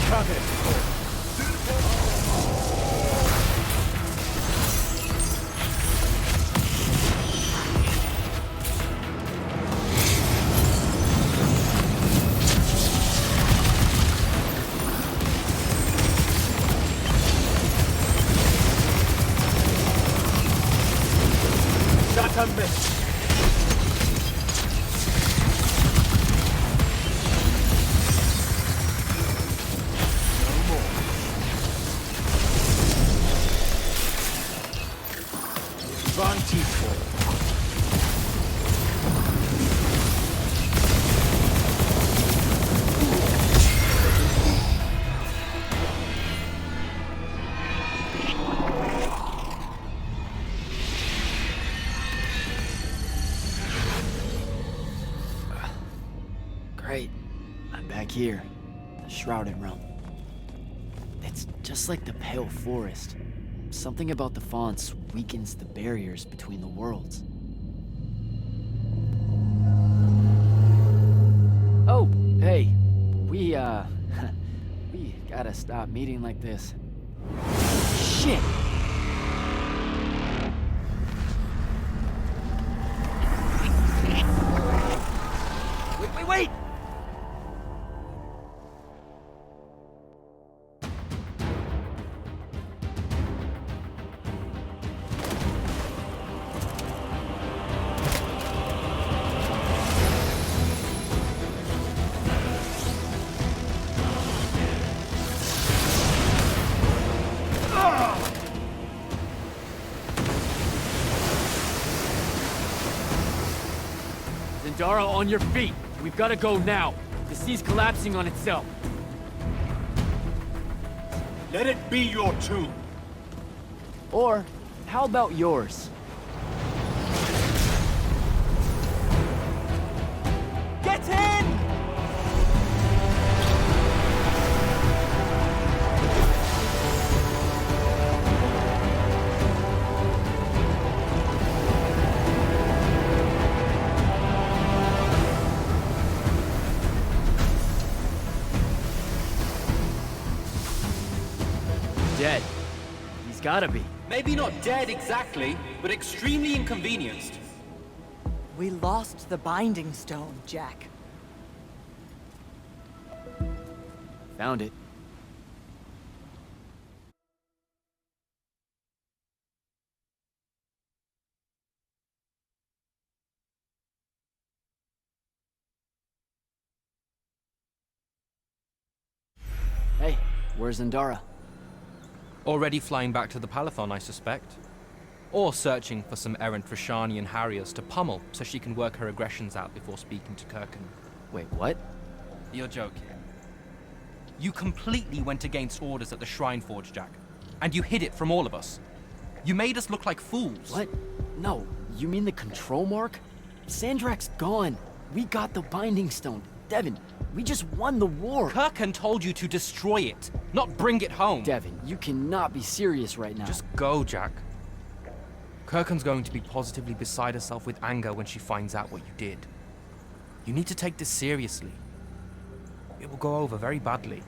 Cut it. Great. I'm back here. The Shrouded Realm. It's just like the Pale Forest. Something about the fonts weakens the barriers between the worlds. Oh, hey. We gotta stop meeting like this. Shit! Wait! Zendara, on your feet! We've gotta go now! The sea's collapsing on itself! Let it be your tomb. Or, how about yours? Get in! Dead. He's gotta be. Maybe not dead exactly, but extremely inconvenienced. We lost the Binding Stone, Jack. Found it. Hey, where's Zendara? Already flying back to the Palathon, I suspect. Or searching for some errant Rashani and Harriers to pummel so she can work her aggressions out before speaking to Kirkan. Wait, what? You're joking. You completely went against orders at the Shrineforge, Jack. And you hid it from all of us. You made us look like fools. What? No, you mean the control mark? Sandrakk's gone. We got the Binding Stone. Devyn, we just won the war. Kirkan told you to destroy it, not bring it home. Devyn, you cannot be serious right now. Just go, Jack. Kirkan's going to be positively beside herself with anger when she finds out what you did. You need to take this seriously. It will go over very badly.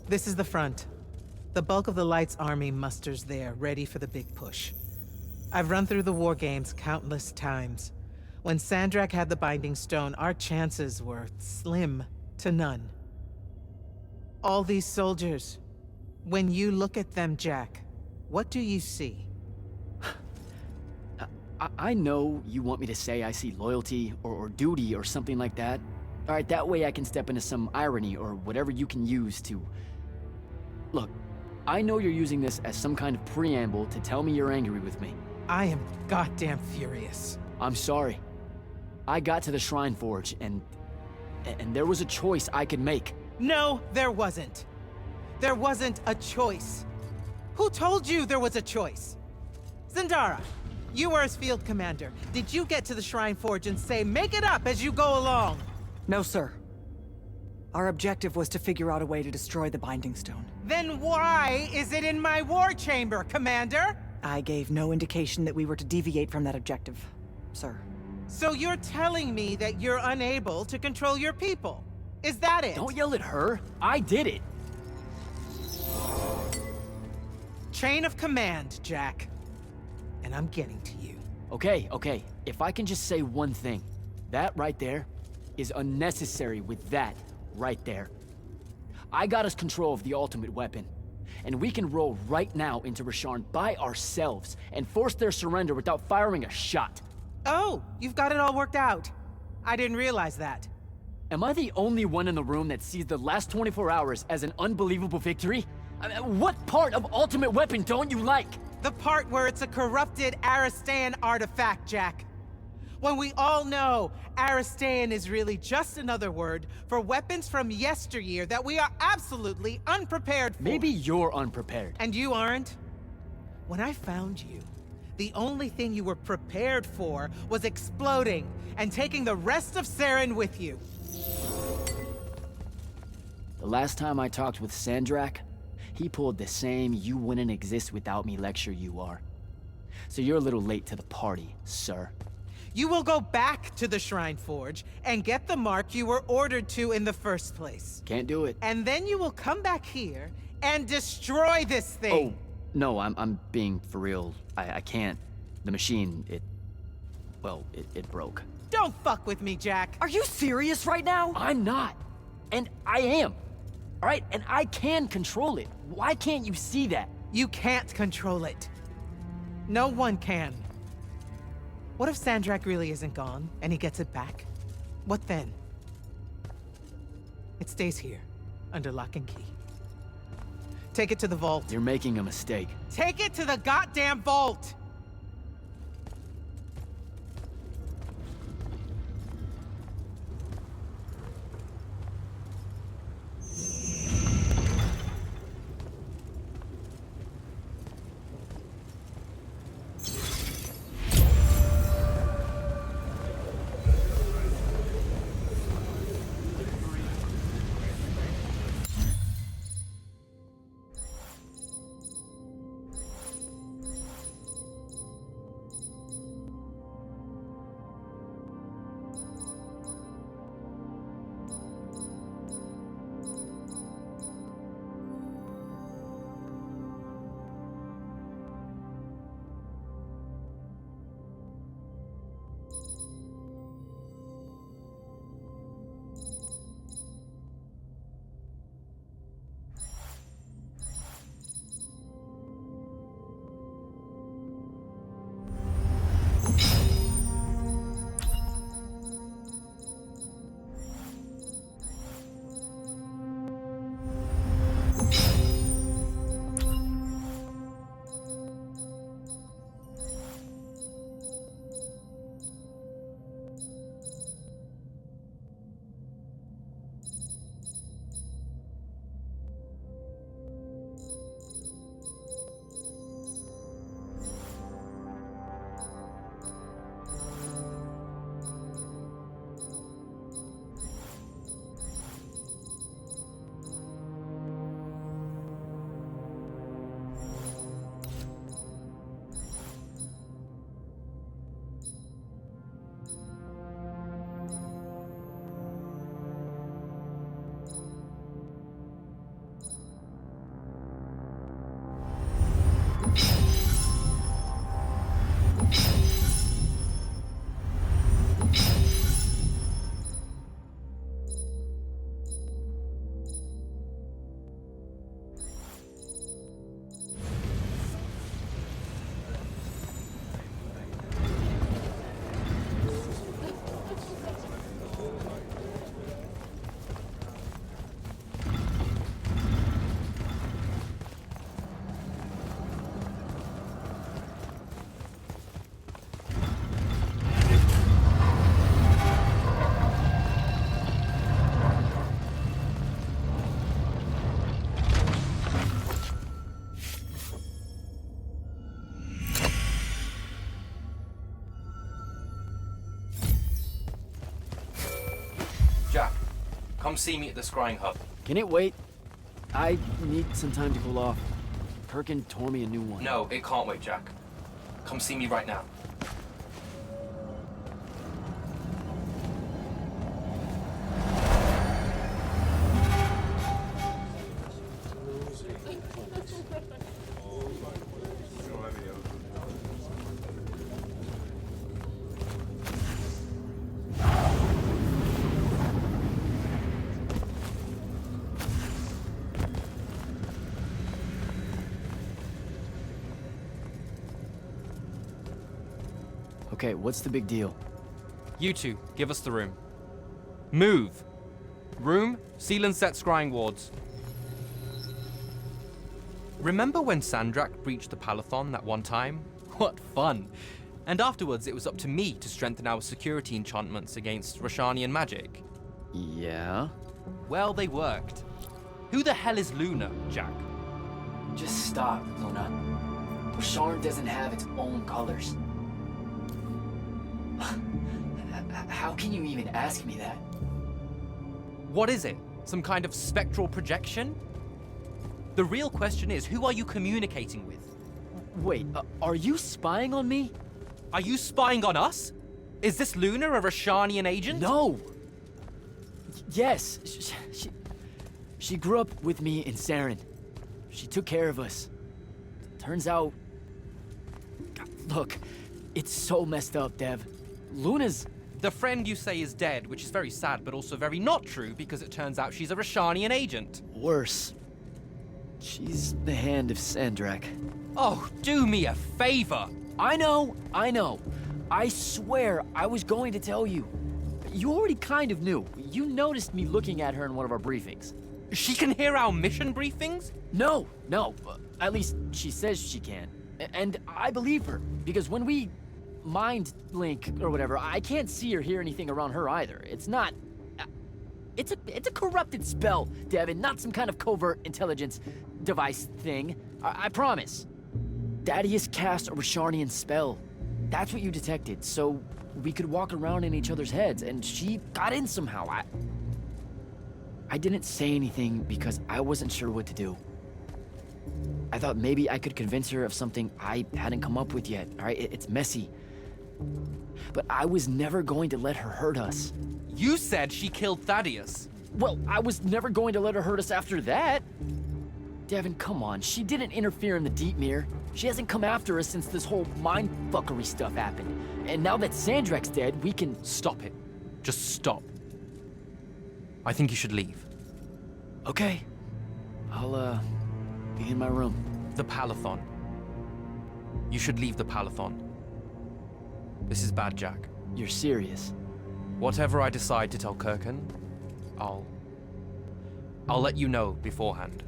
This is the front. The bulk of the Light's army musters there, ready for the big push. I've run through the war games countless times. When Sandrakk had the Binding Stone, our chances were slim to none. All these soldiers, when you look at them, Jack, what do you see? I know you want me to say I see loyalty or duty or something like that. All right, that way I can step into some irony or whatever you can use to... Look, I know you're using this as some kind of preamble to tell me you're angry with me. I am goddamn furious. I'm sorry. I got to the Shrineforge and there was a choice I could make. No, there wasn't. There wasn't a choice. Who told you there was a choice? Zendara, you were as field commander. Did you get to the Shrineforge and say, make it up as you go along? No, sir. Our objective was to figure out a way to destroy the Binding Stone. Then why is it in my war chamber, Commander? I gave no indication that we were to deviate from that objective, sir. So you're telling me that you're unable to control your people? Is that it? Don't yell at her. I did it. Chain of command, Jack. And I'm getting to you. Okay. If I can just say one thing. That right there is unnecessary with that right there. I got us control of the ultimate weapon. And we can roll right now into Rasharn by ourselves and force their surrender without firing a shot. Oh, you've got it all worked out. I didn't realize that. Am I the only one in the room that sees the last 24 hours as an unbelievable victory? I mean, what part of Ultimate Weapon don't you like? The part where it's a corrupted Aristean artifact, Jack. When we all know Aristean is really just another word for weapons from yesteryear that we are absolutely unprepared for. Maybe you're unprepared. And you aren't? When I found you, the only thing you were prepared for was exploding and taking the rest of Saren with you. The last time I talked with Sandrakk, he pulled the same "you wouldn't exist without me" lecture you are. So you're a little late to the party, sir. You will go back to the Shrineforge and get the mark you were ordered to in the first place. Can't do it. And then you will come back here and destroy this thing. Oh, no, I'm being for real. I can't. The machine, it broke. Don't fuck with me, Jack. Are you serious right now? I'm not. And I am. All right? And I can control it. Why can't you see that? You can't control it. No one can. What if Sandrakk really isn't gone, and he gets it back? What then? It stays here, under lock and key. Take it to the vault. You're making a mistake. Take it to the goddamn vault! Jack, come see me at the scrying hub. Can it wait? I need some time to cool off. Kirkan tore me a new one. No, it can't wait, Jack. Come see me right now. Okay, what's the big deal? You two, give us the room. Move! Room, seal and set scrying wards. Remember when Sandrakk breached the Palathon that one time? What fun! And afterwards, it was up to me to strengthen our security enchantments against Roshanian magic. Yeah? Well, they worked. Who the hell is Luna, Jack? Just stop, Luna. Rosharn doesn't have its own colors. How can you even ask me that? What is it? Some kind of spectral projection? The real question is, who are you communicating with? Wait, are you spying on me? Are you spying on us? Is this Luna a Roshanian agent? No! Yes, she grew up with me in Saren. She took care of us. Turns out... Look, it's so messed up, Dev. Luna's... The friend you say is dead, which is very sad, but also very not true, because it turns out she's a Roshanian agent. Worse. She's the hand of Sandrakk. Oh, do me a favor! I know. I swear I was going to tell you. You already kind of knew. You noticed me looking at her in one of our briefings. She can hear our mission briefings? No. At least she says she can. And I believe her, because when we mind link or whatever, I can't see or hear anything around her either. It's not... It's a corrupted spell, Devyn, not some kind of covert intelligence device thing. I promise. Thaddaus cast a Rosharnian spell. That's what you detected, so we could walk around in each other's heads, and she got in somehow. I didn't say anything because I wasn't sure what to do. I thought maybe I could convince her of something I hadn't come up with yet, all right? It's messy. But I was never going to let her hurt us. You said she killed Thaddaus. Well, I was never going to let her hurt us after that. Devyn, come on. She didn't interfere in the Deepmere. She hasn't come after us since this whole mind-fuckery stuff happened. And now that Sandrakk's dead, we can... Stop it. Just stop. I think you should leave. Okay. I'll, be in my room. The Palathon. You should leave the Palathon. This is bad, Jack. You're serious? Whatever I decide to tell Kirkan, I'll let you know beforehand.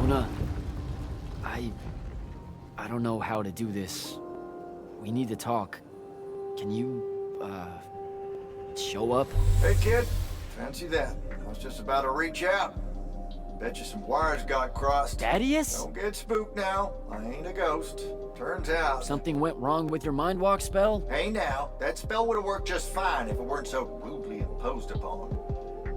Yona, I don't know how to do this. We need to talk. Can you, show up? Hey, kid. Fancy that. I was just about to reach out. Bet you some wires got crossed. Thaddaus? Don't get spooked now. I ain't a ghost. Turns out... Something went wrong with your mind walk spell? Hey now, that spell would have worked just fine if it weren't so rudely imposed upon.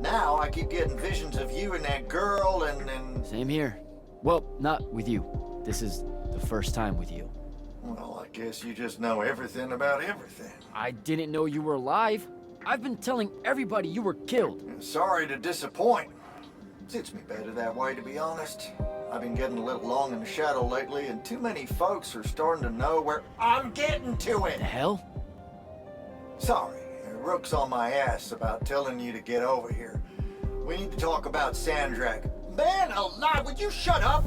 Now I keep getting visions of you and that girl and... Same here. Well, not with you. This is the first time with you. Well, I guess you just know everything about everything. I didn't know you were alive. I've been telling everybody you were killed. Sorry to disappoint. Suits me better that way, to be honest. I've been getting a little long in the shadow lately, and too many folks are starting to know where I'm getting to it. The hell? Sorry, Rook's on my ass about telling you to get over here. We need to talk about Sandrakk. Man alive, would you shut up?